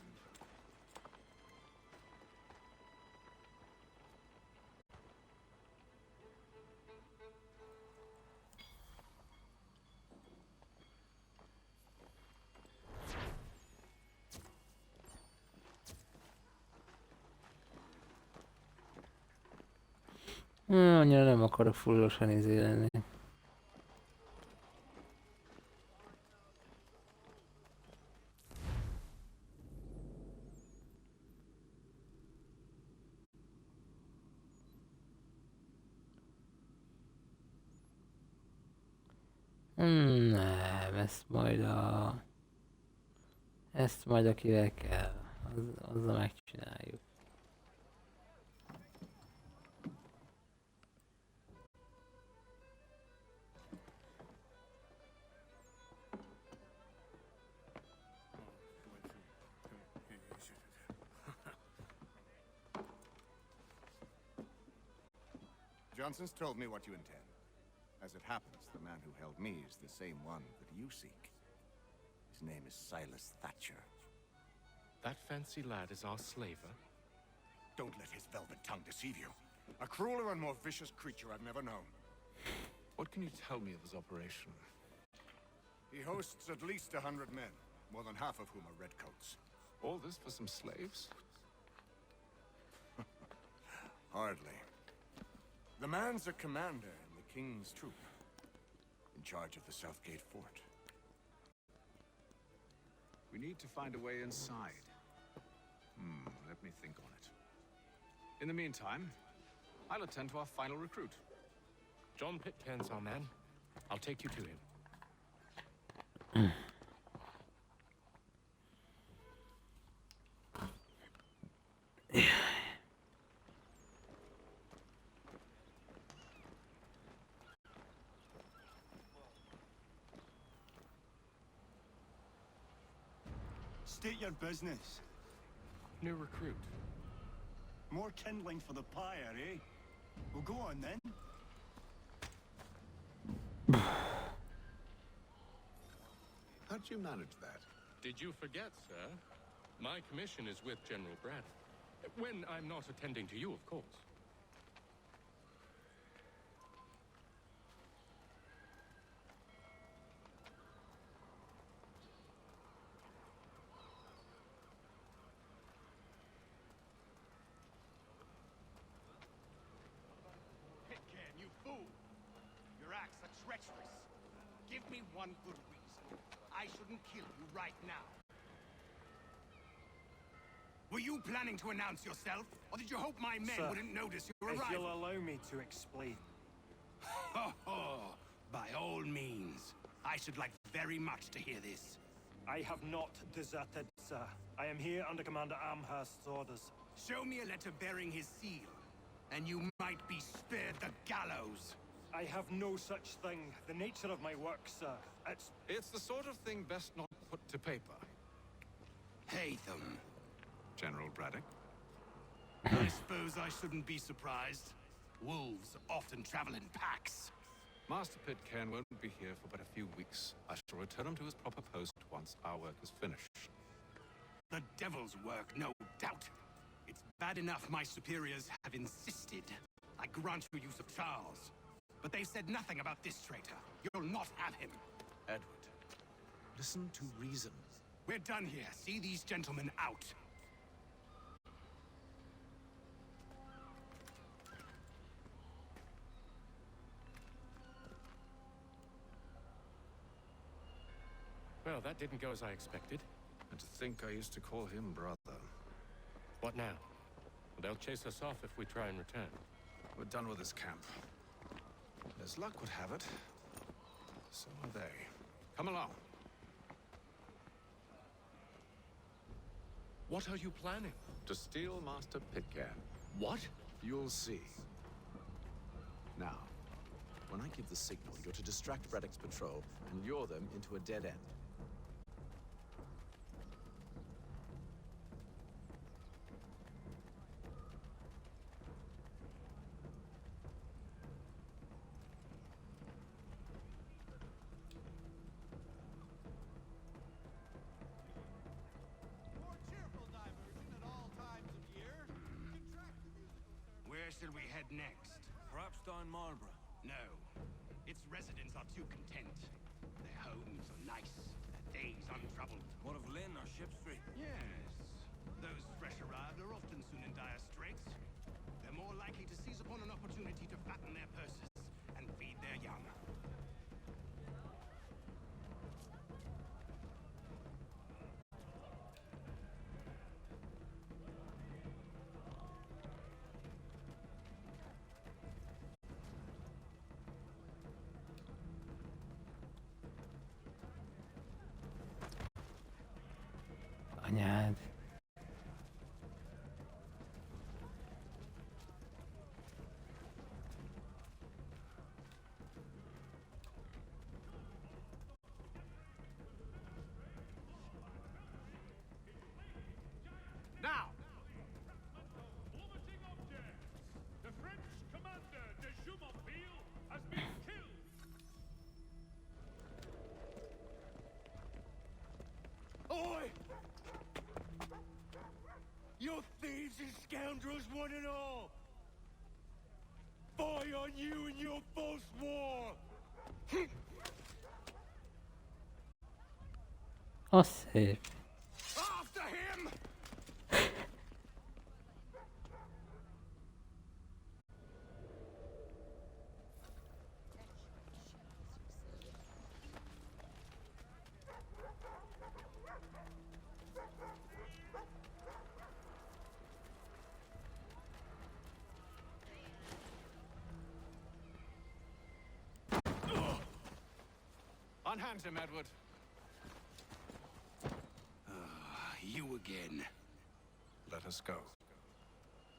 Annyira nem akarok fullosan izé lenni. Nem, ezt majd akivel kell, azzal megcsináljuk. Johnson's told me what you intend. As it happens, the man who held me is the same one that you seek. His name is Silas Thatcher. That fancy lad is our slaver? Don't let his velvet tongue deceive you. A crueler and more vicious creature I've never known. What can you tell me of his operation? He hosts at least 100 men, more than half of whom are redcoats. All this for some slaves? Hardly. The man's a commander in the King's troop, in charge of the Southgate Fort. We need to find a way inside. Let me think on it. In the meantime, I'll attend to our final recruit. John Pitcairn's our man. I'll take you to him. State your business. New recruit. More kindling for the pyre, eh? Well, go on then. How'd you manage that? Did you forget, sir? My commission is with General Brad. When I'm not attending to you, of course. Pitcairn, you fool! Your acts are treacherous. Give me one good reason. I shouldn't kill you right now. Were you planning to announce yourself, or did you hope my men Sir, wouldn't notice your if arrival? you'll allow me to explain. By all means. I should like very much to hear this. I have not deserted, sir. I am here under Commander Amherst's orders. Show me a letter bearing his seal, and you might be spared the gallows. I have no such thing. The nature of my work, sir. It's the sort of thing best not put to paper. Haytham. General Braddock? I suppose I shouldn't be surprised. Wolves often travel in packs. Master Pitcairn won't be here for but a few weeks. I shall return him to his proper post once our work is finished. The devil's work, no doubt. It's bad enough my superiors have insisted. I grant you use of Charles. But they've said nothing about this traitor. You'll not have him. Edward, listen to reason. We're done here. See these gentlemen out. Well, that didn't go as I expected. And to think I used to call him brother. What now? They'll chase us off if we try and return. We're done with this camp. As luck would have it, so are they. Come along. What are you planning? To steal Master Pitcairn. What? You'll see. Now, when I give the signal, you're to distract Braddock's patrol and lure them into a dead end. Where shall we head next? Perhaps down Marlborough. No. Its residents are too content. Their homes are nice, their days untroubled. What of Lynn or Shipstree? Yes. Those fresh arrived are often soon in dire straits. They're more likely to seize upon an opportunity to fatten their purses and feed their young. Anyád. Now! Plummeting objects! The French commander de Jumonville has been killed! Oi! You thieves and scoundrels, one and all! Fie on you and your false war! Az szép. After him! Unhand him, Edward. You again. Let us go.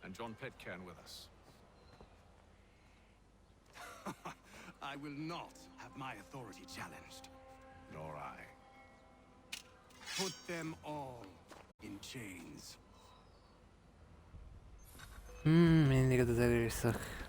And John Pitcairn with us. I will not have my authority challenged. Nor I. Put them all in chains. Mindig az erőszak.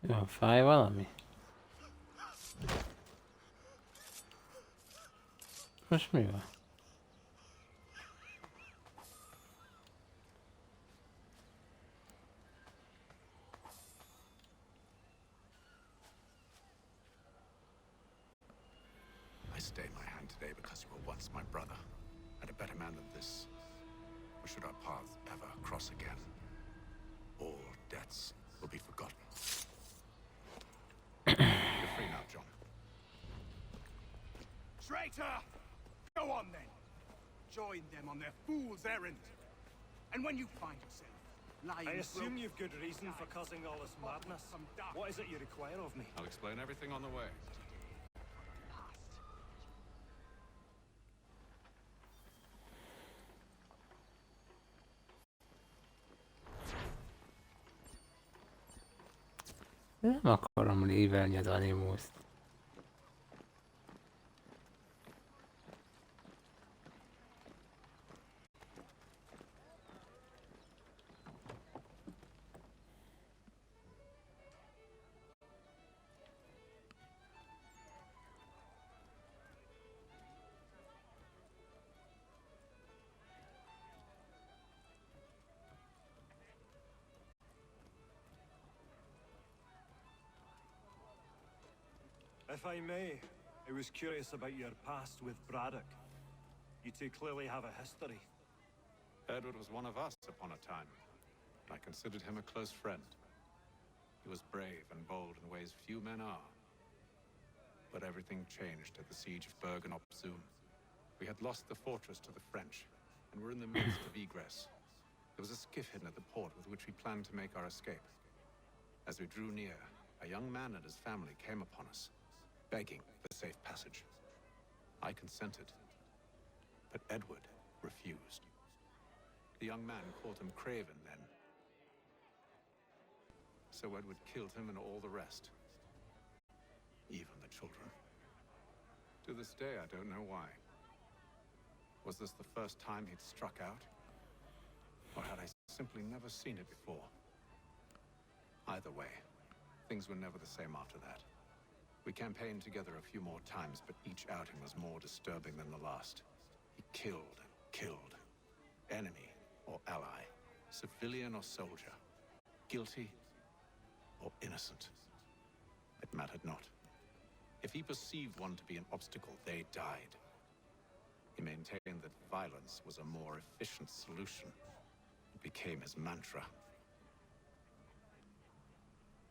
Jó, fáj valami? Most mi van? I stay my hand today because you were once my brother, and a better man than this. Or should our paths ever cross again, all debts will be forgotten. You're free now, John. Traitor! Go on then. Join them on their fool's errand. And when you find yourself lying... I assume you've good reason for causing all this madness. What is it you require of me? I'll explain everything on the way. Nem akarom lévelni az animuszt. If I may, I was curious about your past with Braddock. You two clearly have a history. Edward was one of us upon a time. I considered him a close friend. He was brave and bold in ways few men are. But everything changed at the siege of Bergen op Zoom. We had lost the fortress to the French, and were in the midst of egress. There was a skiff hidden at the port with which we planned to make our escape. As we drew near, a young man and his family came upon us, begging for safe passage. I consented, but Edward refused. The young man called him craven then. So Edward killed him and all the rest. Even the children. To this day, I don't know why. Was this the first time he'd struck out? Or had I simply never seen it before? Either way, things were never the same after that. We campaigned together a few more times, but each outing was more disturbing than the last. He killed and killed. Enemy or ally, civilian or soldier, guilty or innocent. It mattered not. If he perceived one to be an obstacle, they died. He maintained that violence was a more efficient solution. It became his mantra.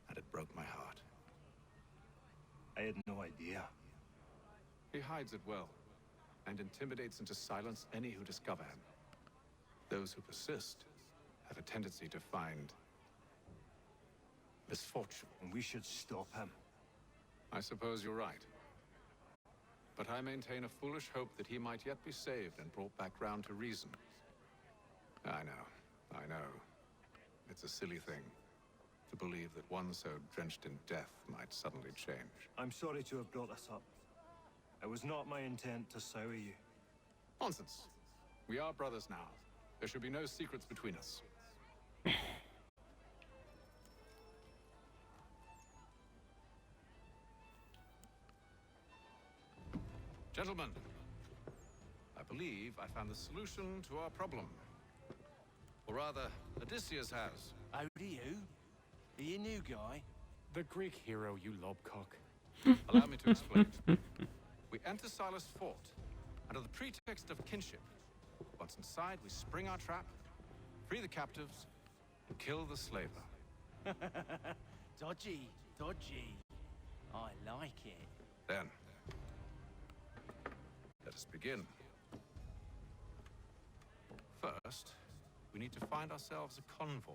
And it broke my heart. I had no idea. He hides it well, and intimidates into silence any who discover him. Those who persist have a tendency to find misfortune. And we should stop him. I suppose you're right. But I maintain a foolish hope that he might yet be saved and brought back round to reason. I know. It's a silly thing to believe that one so drenched in death might suddenly change. I'm sorry to have brought this up. It was not my intent to sour you. Nonsense. We are brothers now. There should be no secrets between us. Gentlemen, I believe I found the solution to our problem. Or rather, Odysseus has. Oh, do you? Are you a new guy? The Greek hero, you lobcock. Allow me to explain. We enter Silas' fort under the pretext of kinship. Once inside, we spring our trap, free the captives, and kill the slaver. Dodgy, dodgy. I like it. Then, let us begin. First, we need to find ourselves a convoy.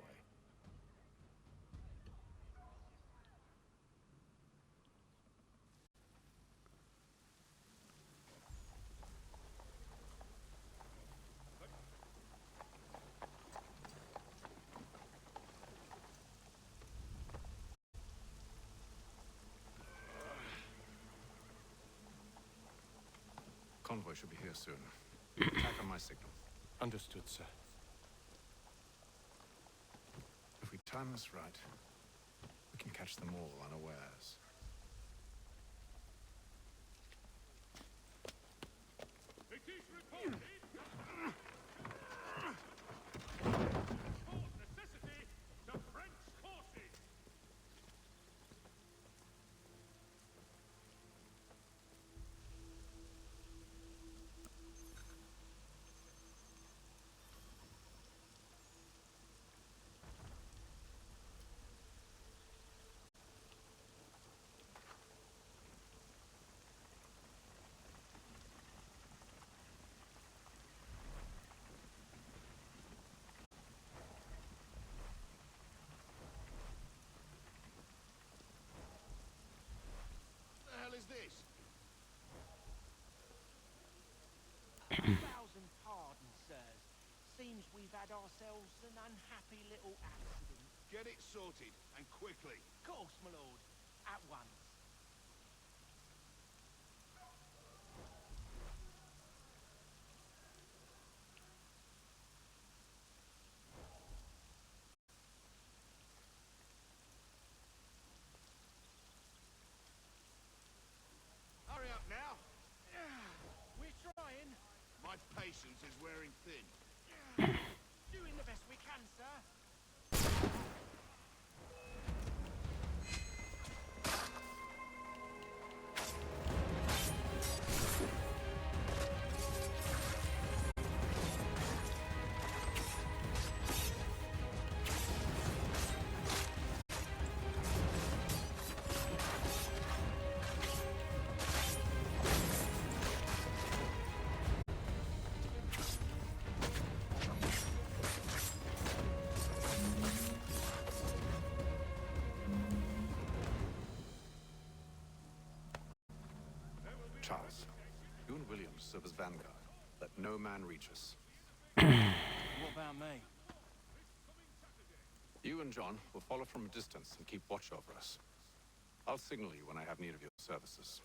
Convoy should be here soon. Attack on my signal. Understood, sir. If we time this right, we can catch them all unawares. Is this? Thousand pardons, sirs. Seems we've had ourselves an unhappy little accident. Get it sorted, and quickly. Of course, my lord. At once. Hurry up now. We're trying. My patience is wearing thin. Doing the best we can, sir. Charles, you and Williams serve as vanguard. Let no man reach us. What about me? You and John will follow from a distance and keep watch over us. I'll signal you when I have need of your services.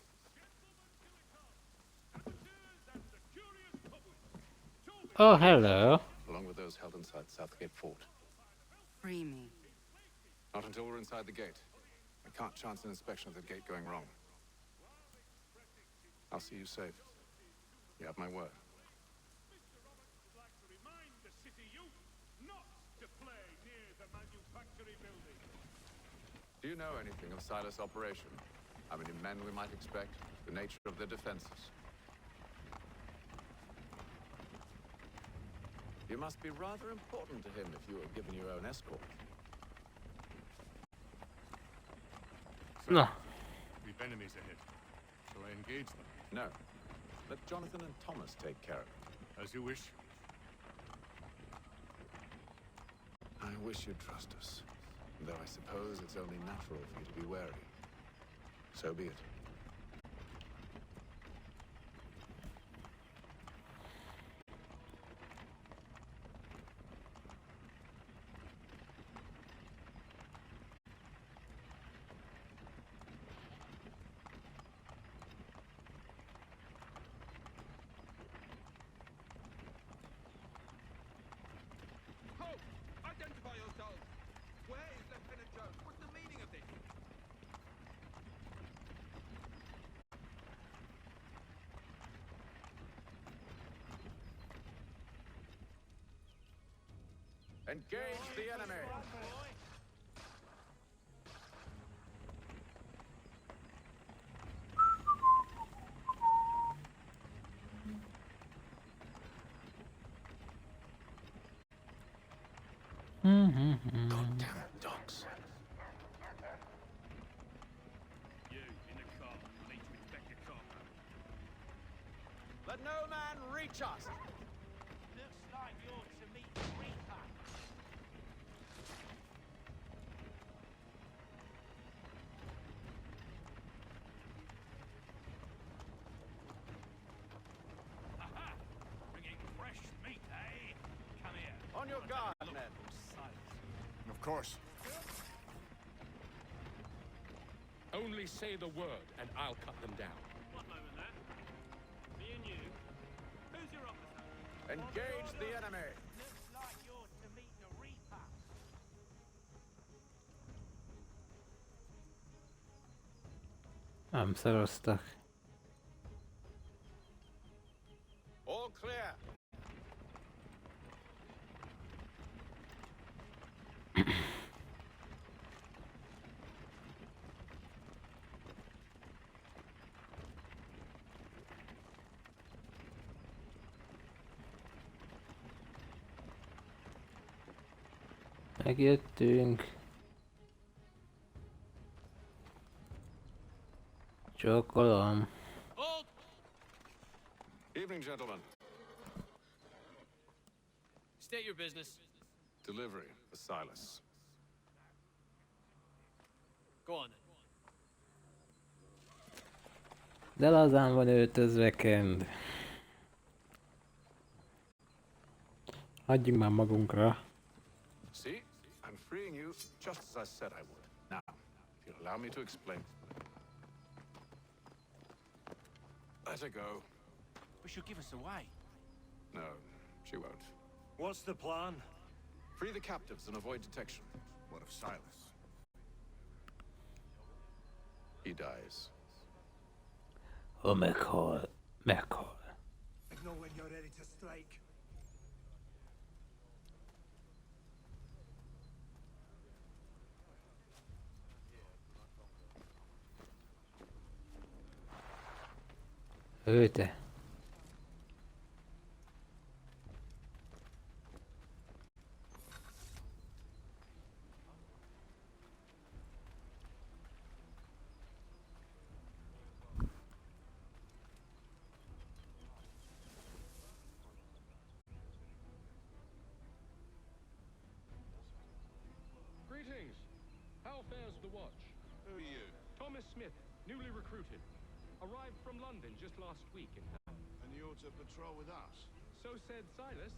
Oh, hello. Along with those held inside Southgate Fort. Free me. Not until we're inside the gate. I can't chance an inspection of the gate going wrong. I'll see you safe. You have my word. Do you know anything of Silas' operation? How many men we might expect? The nature of their defenses? You must be rather important to him if you were given your own escort. No. We've enemies ahead. Shall I engage them? No. Let Jonathan and Thomas take care of it. As you wish. I wish you'd trust us. Though I suppose it's only natural for you to be wary. So be it. Halt! Identify yourselves! Where is Lieutenant Jones? What's the meaning of this? Engage the enemy. Goddamn dogs. You, in the car. We'll need to inspect your car. Let no man reach us. Looks like you're to meet the Reaper. Aha! Bringing fresh meat, eh? Come here. On your guard, men. Of course. Only say the word, and I'll cut them down. One moment there. Me and you. Who's your officer? Engage the enemy. Looks like you're to meet the Reaper. Nem szaroztak. All clear. Megjöttünk. Csókolom. Evening, gentlemen. State your business. Delivery for Silas. Go on then. De lazán van öltözve Kend. Hagyjunk már magunkra. See? I'm freeing you just as I said I would. Now, if you'll allow me to explain. Let her go. But she'll give us away. No, she won't. What's the plan? Free the captives and avoid detection. What of Silas? He dies. Ó, meghal. Meghal. I know when you're ready to strike. Ő te. Greetings. How fares the watch? Who are you? Thomas Smith, newly recruited. Arrived from London just last week in town. And you're to patrol with us? So said Silas.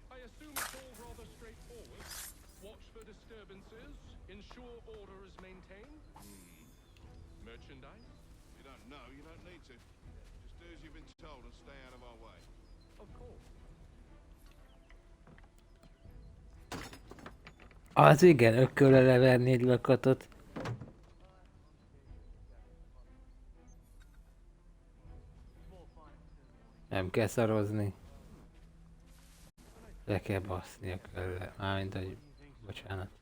I assume it's all rather straightforward. Watch for disturbances, ensure order is maintained. Merchandise? You don't know, you don't need to. Just do as you've been told and stay out of our way. Of course. Az igen, ökölre leverni egy lakatot. Nem kell szarozni. Le kell baszni ökölre. Mármint, hogy... Bocsánat.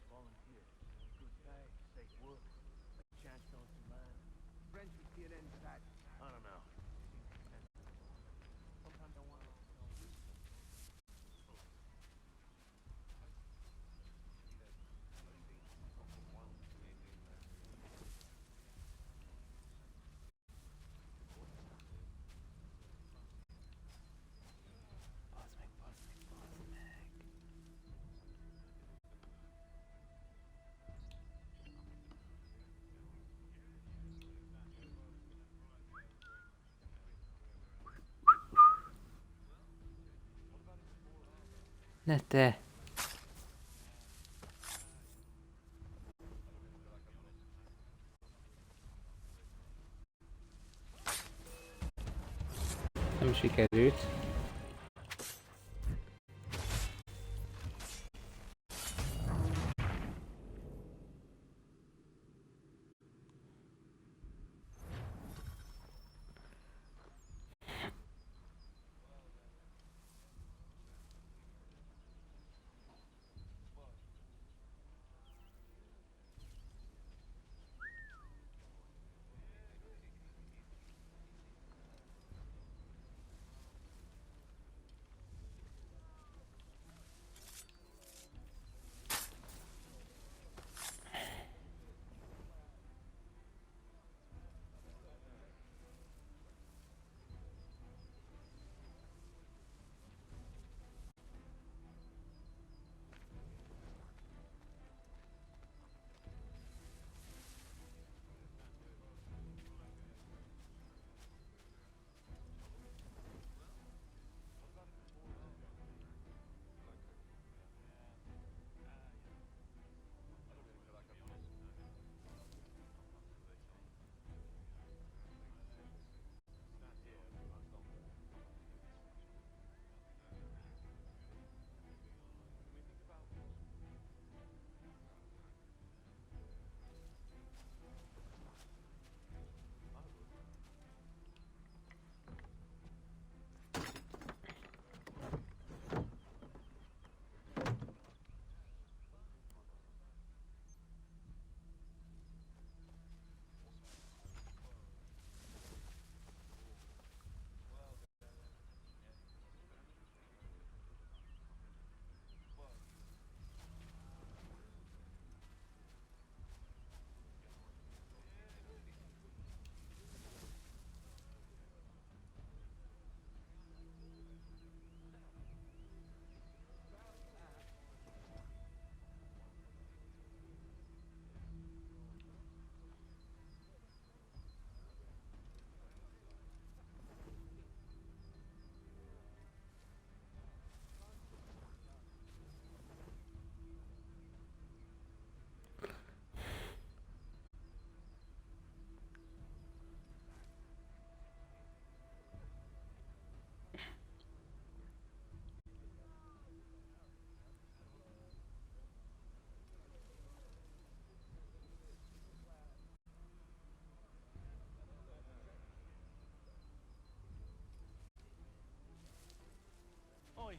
Ne te! Nem sikerült.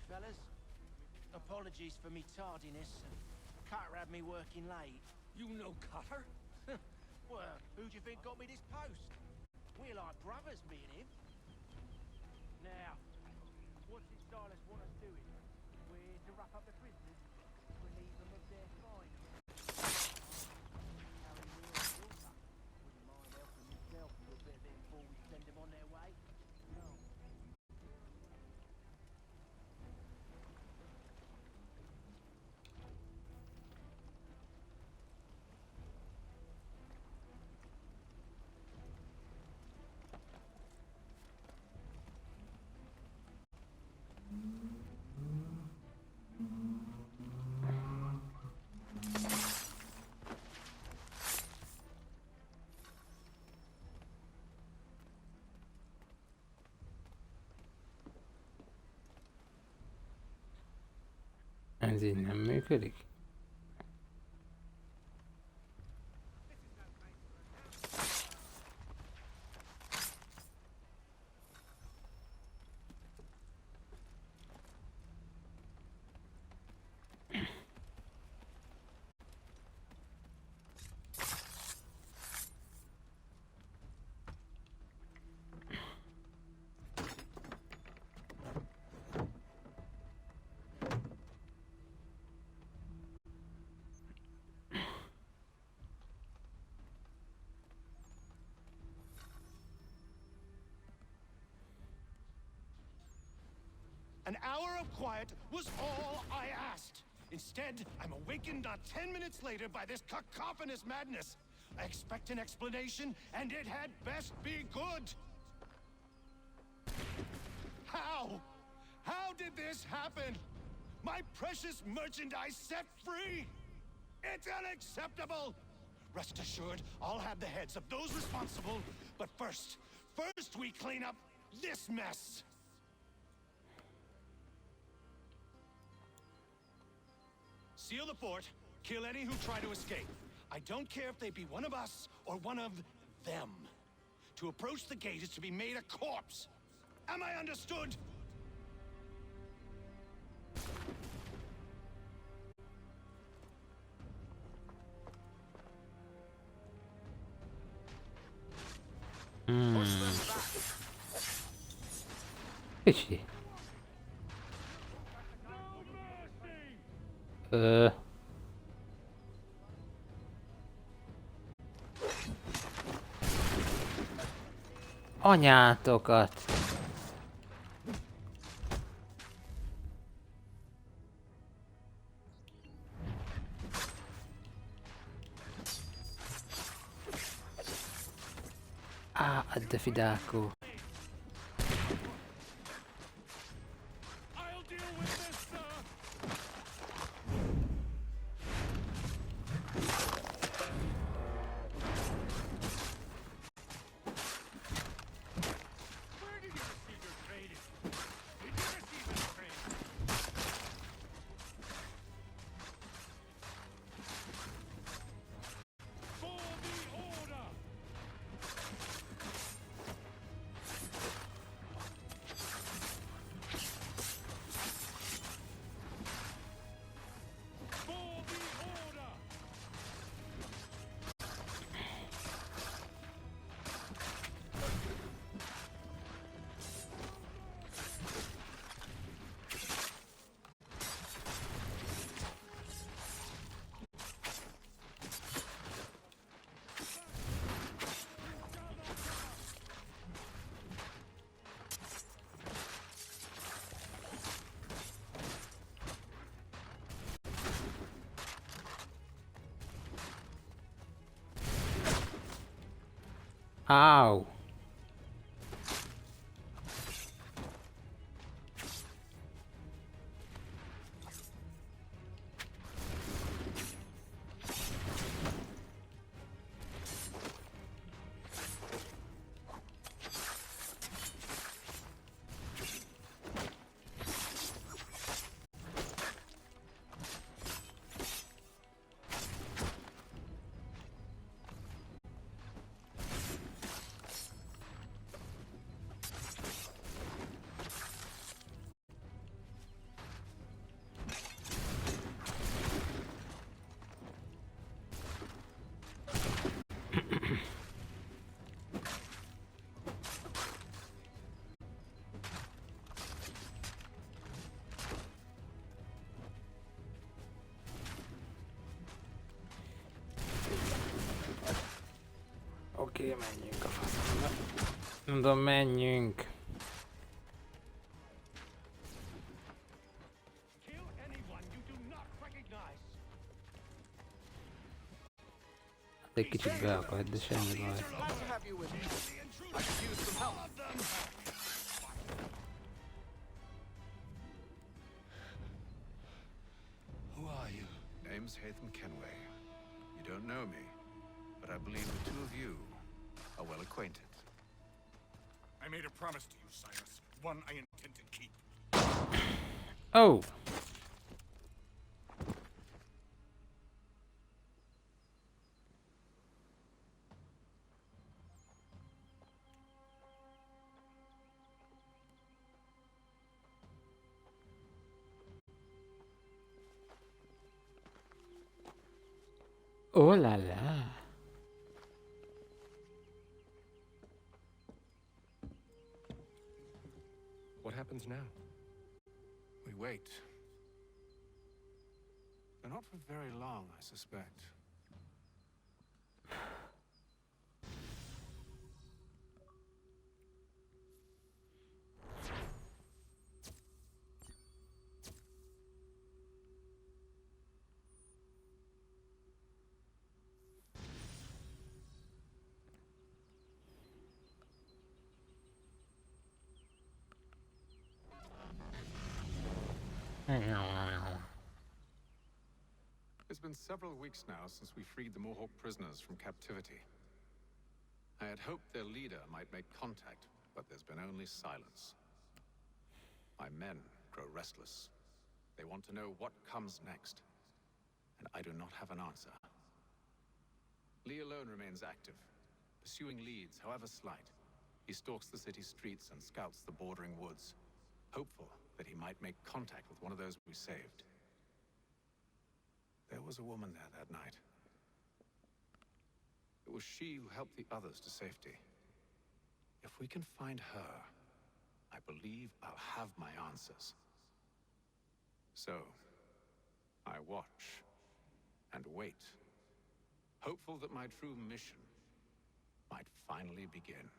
Sorry, fellas. Apologies for me tardiness. Cutter had me working late. You know Cutter? Well, who do you think got me this post? We're like brothers, me and him. Now, what did Silas want us doing? We're to wrap up the prisoners, relieve them of their fine. Harry Neal Silver. Wouldn't mind helping himself to a bit of it before we send them on their way. No. Ez így nem működik? An hour of quiet was all I asked. Instead, I'm awakened not 10 minutes later by this cacophonous madness. I expect an explanation, and it had best be good. How? How did this happen? My precious merchandise set free? It's unacceptable! Rest assured, I'll have the heads of those responsible, but first we clean up this mess! Seal the fort, kill any who try to escape. I don't care if they be one of us or one of them. To approach the gate is to be made a corpse. Am I understood? Kicsi. Anyátokat! Á, de fidákó! Ow! Menjünk a faszomba. Mondom, menjünk. Egy kicsit beakad, de semmi baj. Who are you? Name's Haytham Kenway. You don't know me, but I believe the two of you are well acquainted. I made a promise to you, Silas. One I intend to keep. Oh! Oh la la! What happens now? We wait. But not for very long, I suspect. It's been several weeks now since we freed the Mohawk prisoners from captivity. I had hoped their leader might make contact, but there's been only silence. My men grow restless. They want to know what comes next, and I do not have an answer. Lee alone remains active, pursuing leads, however slight. He stalks the city streets and scouts the bordering woods, hopeful that he might make contact with one of those we saved. There was a woman there that night. It was she who helped the others to safety. If we can find her, I believe I'll have my answers. So, I watch and wait, hopeful that my true mission might finally begin.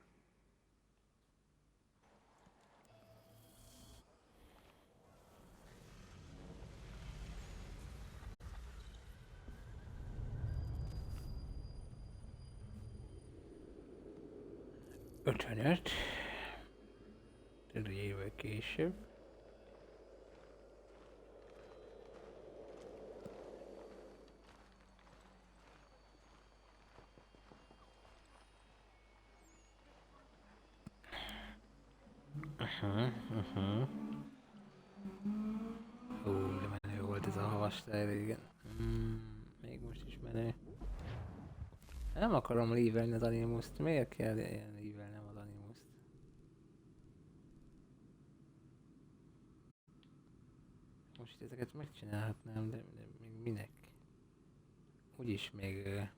Ötvenet. Évvel később. De menő volt ez a havastár régen. Még most is menő. Nem akarom lívelni az animust. Miért kell ilyen lívelnem az animust? Most ezeket megcsinálhatnám, de még minek? Úgyis még...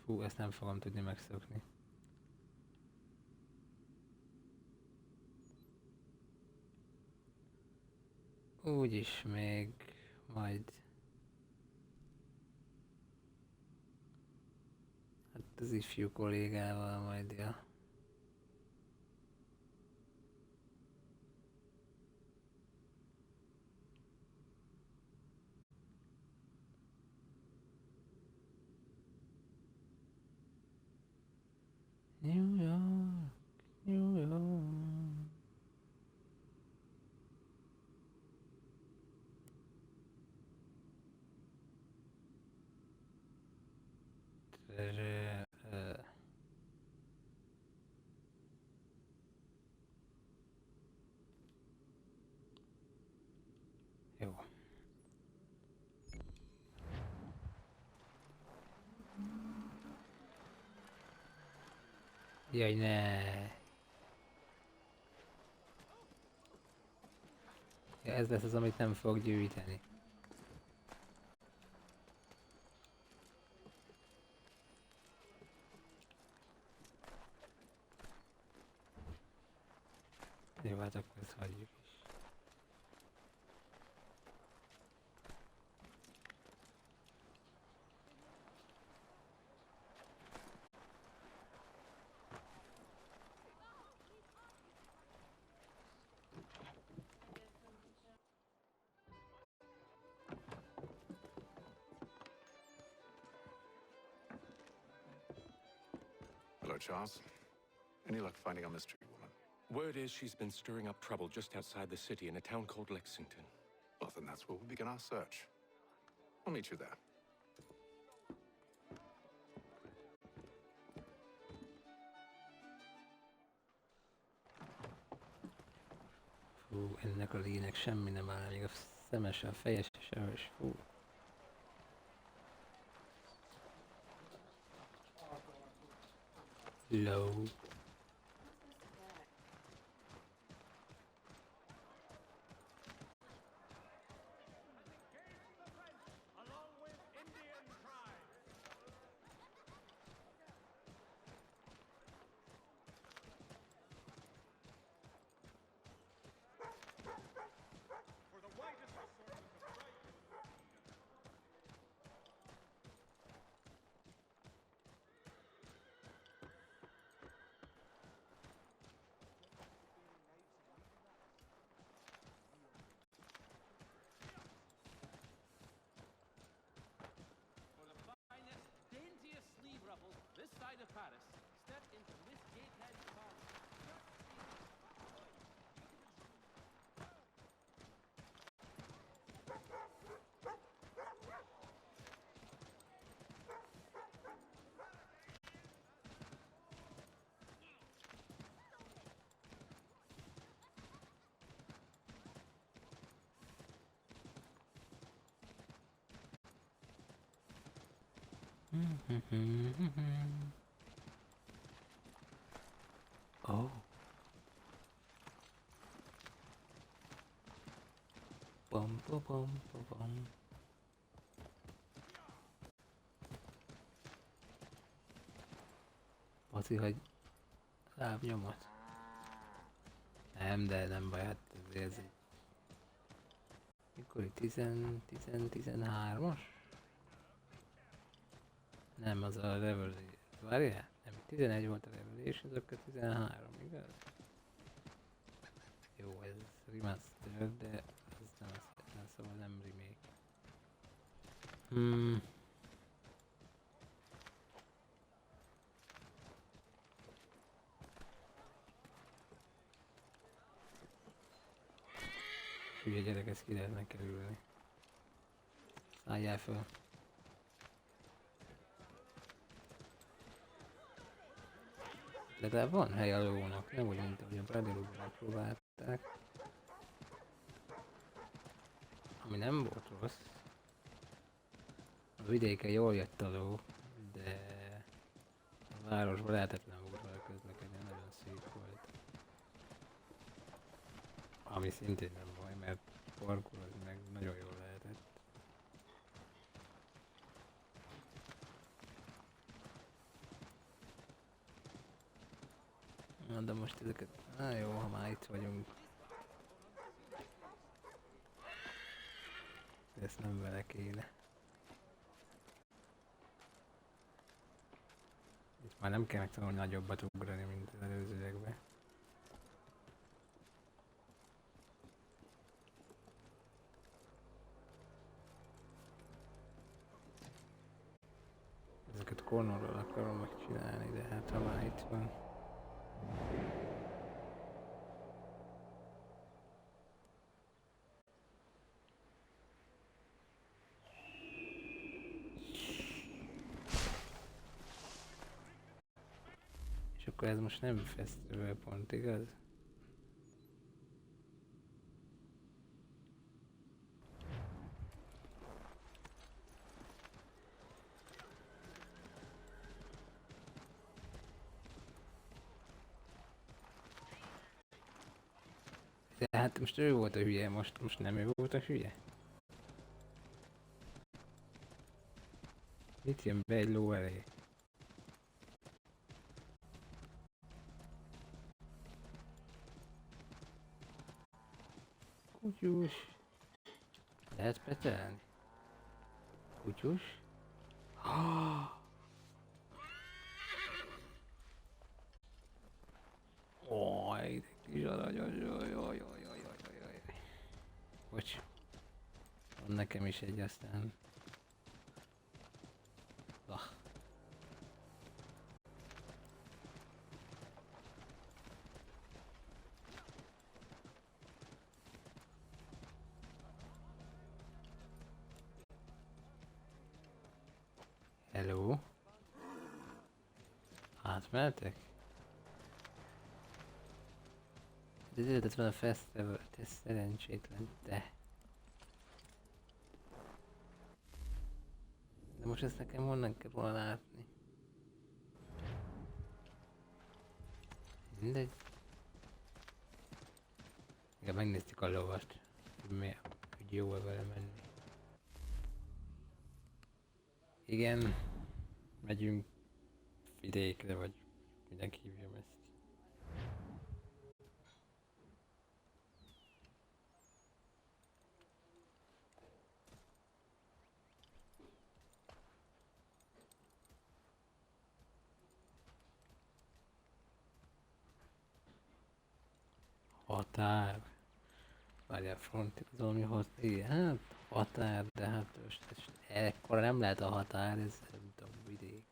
Fú, ezt nem fogom tudni megszokni. Úgyis még majd... Hát az ifjú kollégával majd, ja. New York, New York. Jó. Jaj, ne. Ja, ez lesz az, amit nem fog gyűjteni. Jó, hát akkor ezt hagyjuk is. Hello, Charles. Any luck finding our mystery woman? Word is she's been stirring up trouble just outside the city in a town called Lexington. Well, then that's where we'll begin our search. I'll meet you there. Fú, ennek a lénynek semmi nem áll, még a szeme se, a feje se, és fú. Low. This side of Paris, step into Miss Gatehead's parlor. Oh. Bum bum bum bum bum. Maci, hogy lábnyomot? Nem, de nem baj, hát ez egy... Mikor 13-as? Nem, az a Revelation. Várjál? Nem, 11 volt a Revelation, az akkor 13, igaz? Jó, ez remaster, de ez nem, szóval nem remake. Hülye gyerek, ezt ki lehetne kerülni. Szálljál föl. De van hely a lónak, nem úgy, mint ahogy a Bradley-ban megpróbálták. Ami nem volt rossz. A vidéken jól jött a ló, de a városban lehetetlen volt vele közlekedni, nagyon szűk volt. Ami szintén nem baj, mert parkolni meg nagyon jól lehetett. Na de most ezeket... Jó, ha már itt vagyunk. Ezt nem vele kéne. Itt már nem kell megtanulni nagyobbat ugrani, mint az előzőekben. Ezeket kornorral akarom megcsinálni, de hát ha már itt van. És akkor ez most nem fesztivál pont, igaz? hát most ő volt a hülye, most nem ő volt a hülye? Itt jön be egy ló elé. Kutyus. Lehet petelni? Kutyus? Oj, de kis aranyos, jaj. Bocs. Van nekem is egy aztán. Hello? Átmeltek? De itt van a festival, ez szerencsétlen, de most ezt nekem honnan kell volna látni? Mindegy. Igen, megnéztük a lovat, hogy jó-e vele menni. Igen, megyünk vidékre, vagy minek hívjam ezt. Határ. Várjál, front, valami határ. Igen, hát határ, de hát most ekkora nem lehet a határ, ez nem tudom, vidék.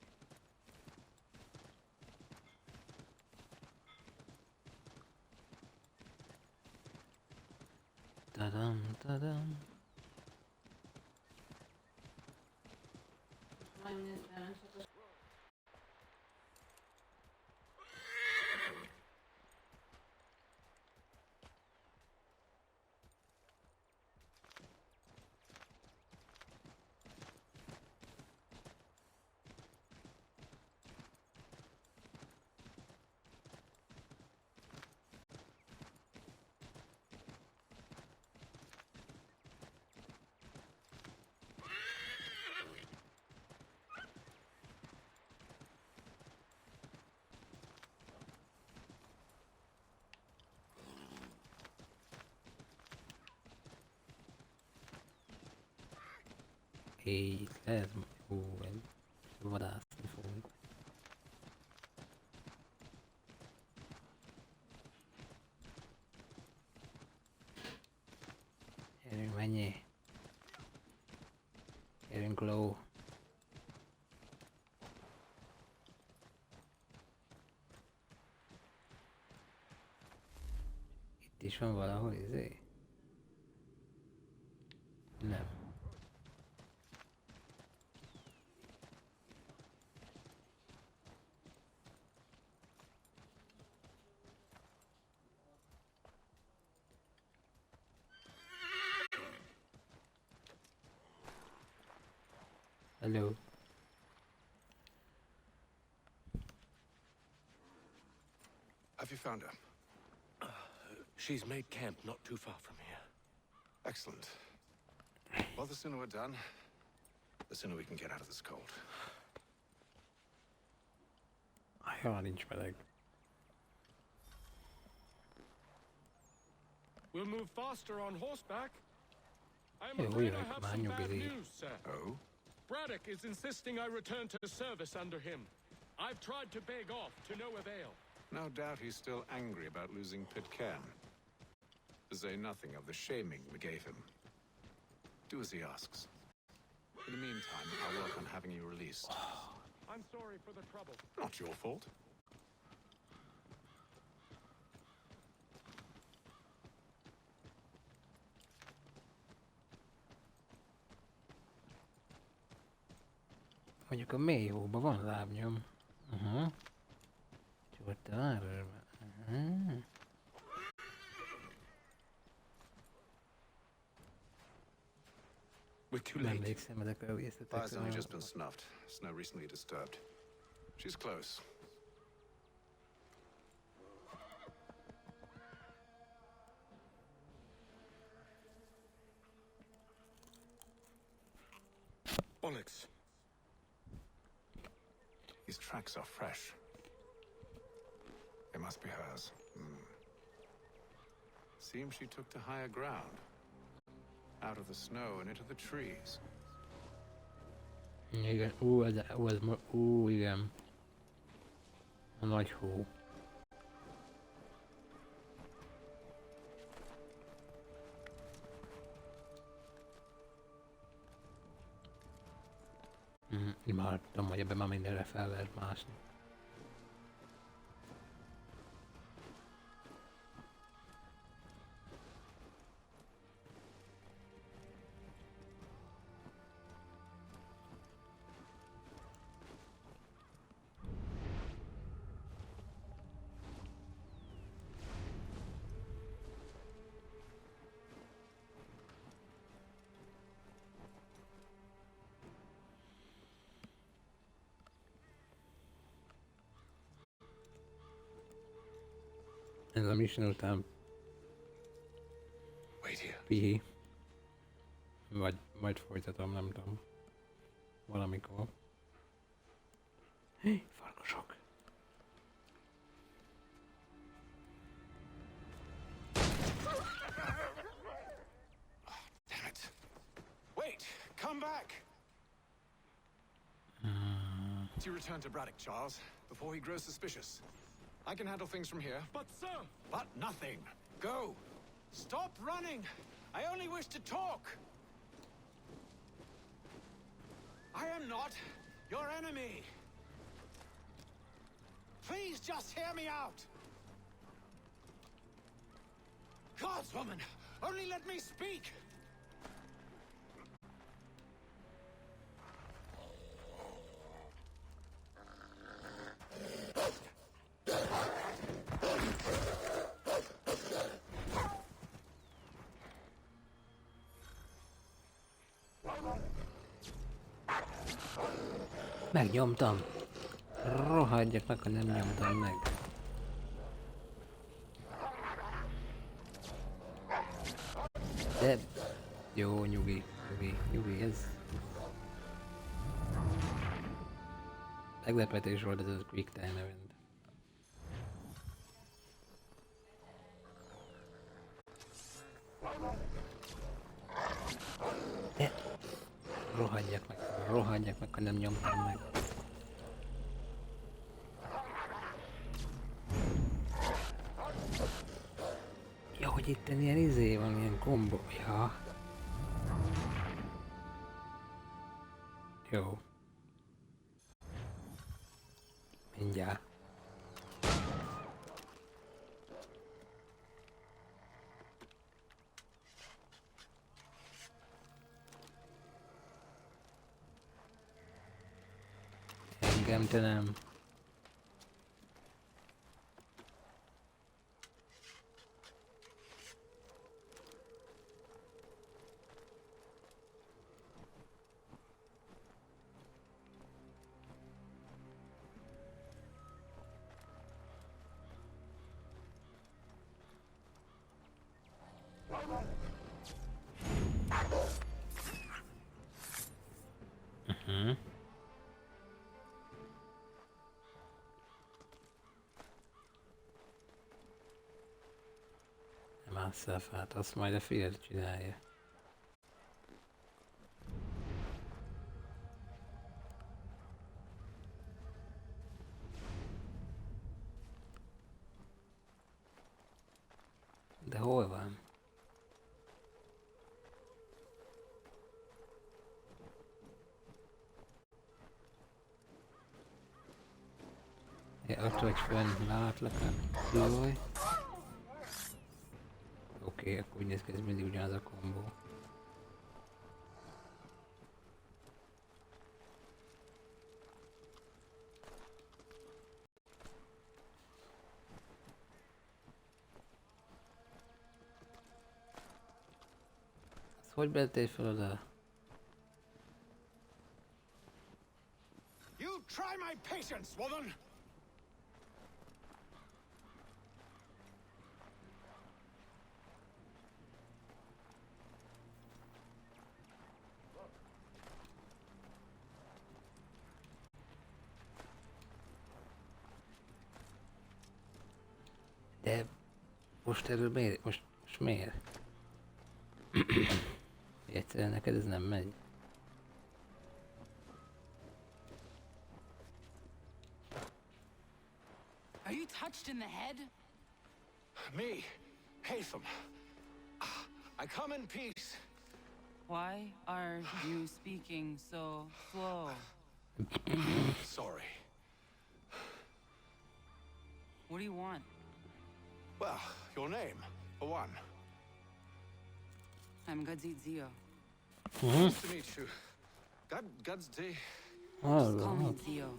Tadam, tadam. Itt lehet, egy vadászni fogunk. Gyerünk, menjél! Gyerünk, ló! Itt is van valahol, izé? Nem. Hello. Have you found her? She's made camp not too far from here. Excellent. Well, the sooner we're done, the sooner we can get out of this cold. Ajaj, nincs meleg. We'll move faster on horseback. I'm Jó, afraid I jövök, have már some bad nyugodj. news, sir. Oh? Braddock is insisting I return to service under him. I've tried to beg off, to no avail. No doubt he's still angry about losing Pitcairn. To say nothing of the shaming we gave him. Do as he asks. In the meantime, I'll work on having you released. I'm sorry for the trouble. Not your fault. Mondjuk a mély hóban van lábnyom. Csak ott a városban. We're too Nem late. emlékszem ezekre a Fire's részletekre. only just been snuffed. Snow recently disturbed. She's close. Bollocks. These tracks are fresh. They must be hers. Seems she took to higher ground. Out of the snow and into the trees. Igen, igen. A nagy hó. Imádtam, hogy ebben már mindenre fel lehet mászni. Ez a mission után pihi. Vagy majd folytatom, nem tudom. Valamikor. Farkasok. Damn it. Wait, come back! You return to Braddock, Charles, before he grows suspicious. I can handle things from here. But sir! But nothing. Go! Stop running! I only wish to talk! I am not your enemy! Please just hear me out! Gods, woman! Only let me speak! Megnyomtam. Rohadjak meg, ha nem nyomtam meg. De... Jó, nyugi, ez... Meglepetés volt ez a Quick Time Event. De... Rohadjak meg, ha nem nyomtam meg. Ja, hogy itt ilyen izé van, ilyen kombó. Ja. Jó. Mindjárt. Engem te nem. Másszafát, azt majd a fiad csinálja. De hol van? Ja, ott vagy fönn, látlak a jaj. Oké, akkor úgy néz ki, ez mindig ugyanaz a kombó. Ezt hogy bettél fel oda? You try my patience, woman! Most erről miért? Most miért? Egyszerűen neked ez nem megy. Are you touched in the head? Me, Haytham. I come in peace. Why are you speaking so slow? Sorry. What do you want? Well, your name, for one. I'm Gadzit Zio. Nice to meet you. God's day. Just call me Zio.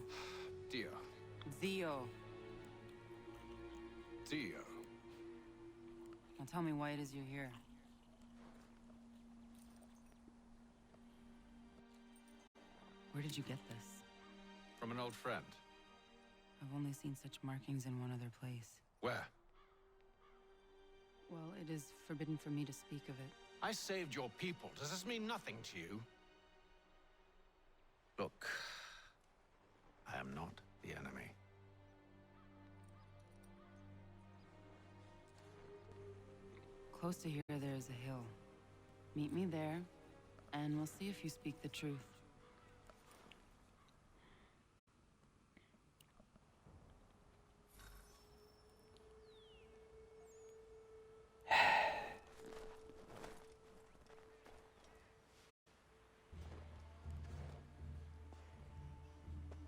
Dio. Zio. Dio. Now tell me why it is you're here. Where did you get this? From an old friend. I've only seen such markings in one other place. Where? Well, it is forbidden for me to speak of it. I saved your people. Does this mean nothing to you? Look, I am not the enemy. Close to here, there is a hill. Meet me there, and we'll see if you speak the truth.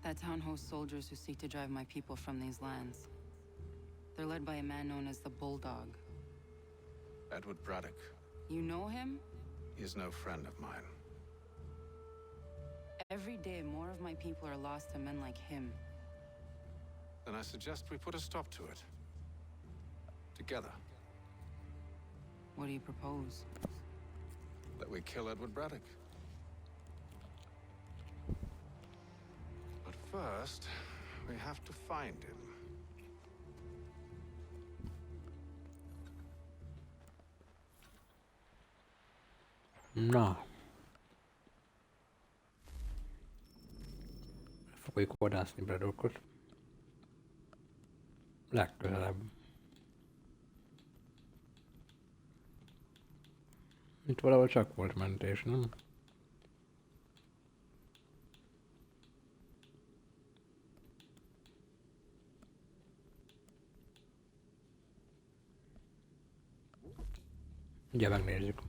That town hosts soldiers who seek to drive my people from these lands. They're led by a man known as the Bulldog. Edward Braddock. You know him? He is no friend of mine. Every day, more of my people are lost to men like him. Then I suggest we put a stop to it. Together. What do you propose? That we kill Edward Braddock. But first, we have to find him. Na. Fogjuk vadászni Braddockot. Legközelebb. Itt valahol csak volt mentés, nem? Ugye megnézzük.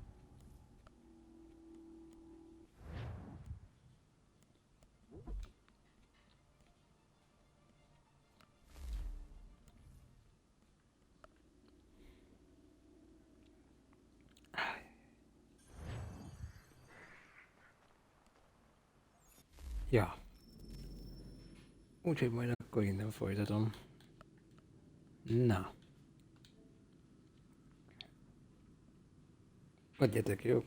Ja. Úgyhogy majd akkor innen folytatom. Na. Adjatok jó.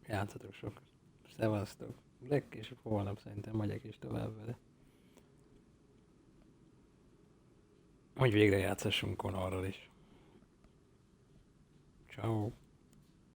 Játszatok sokat. Szevasztok. Legkésőbb holnap szerintem megyek is tovább vele. Hogy végre játszhassunk Connorral is. Ciao.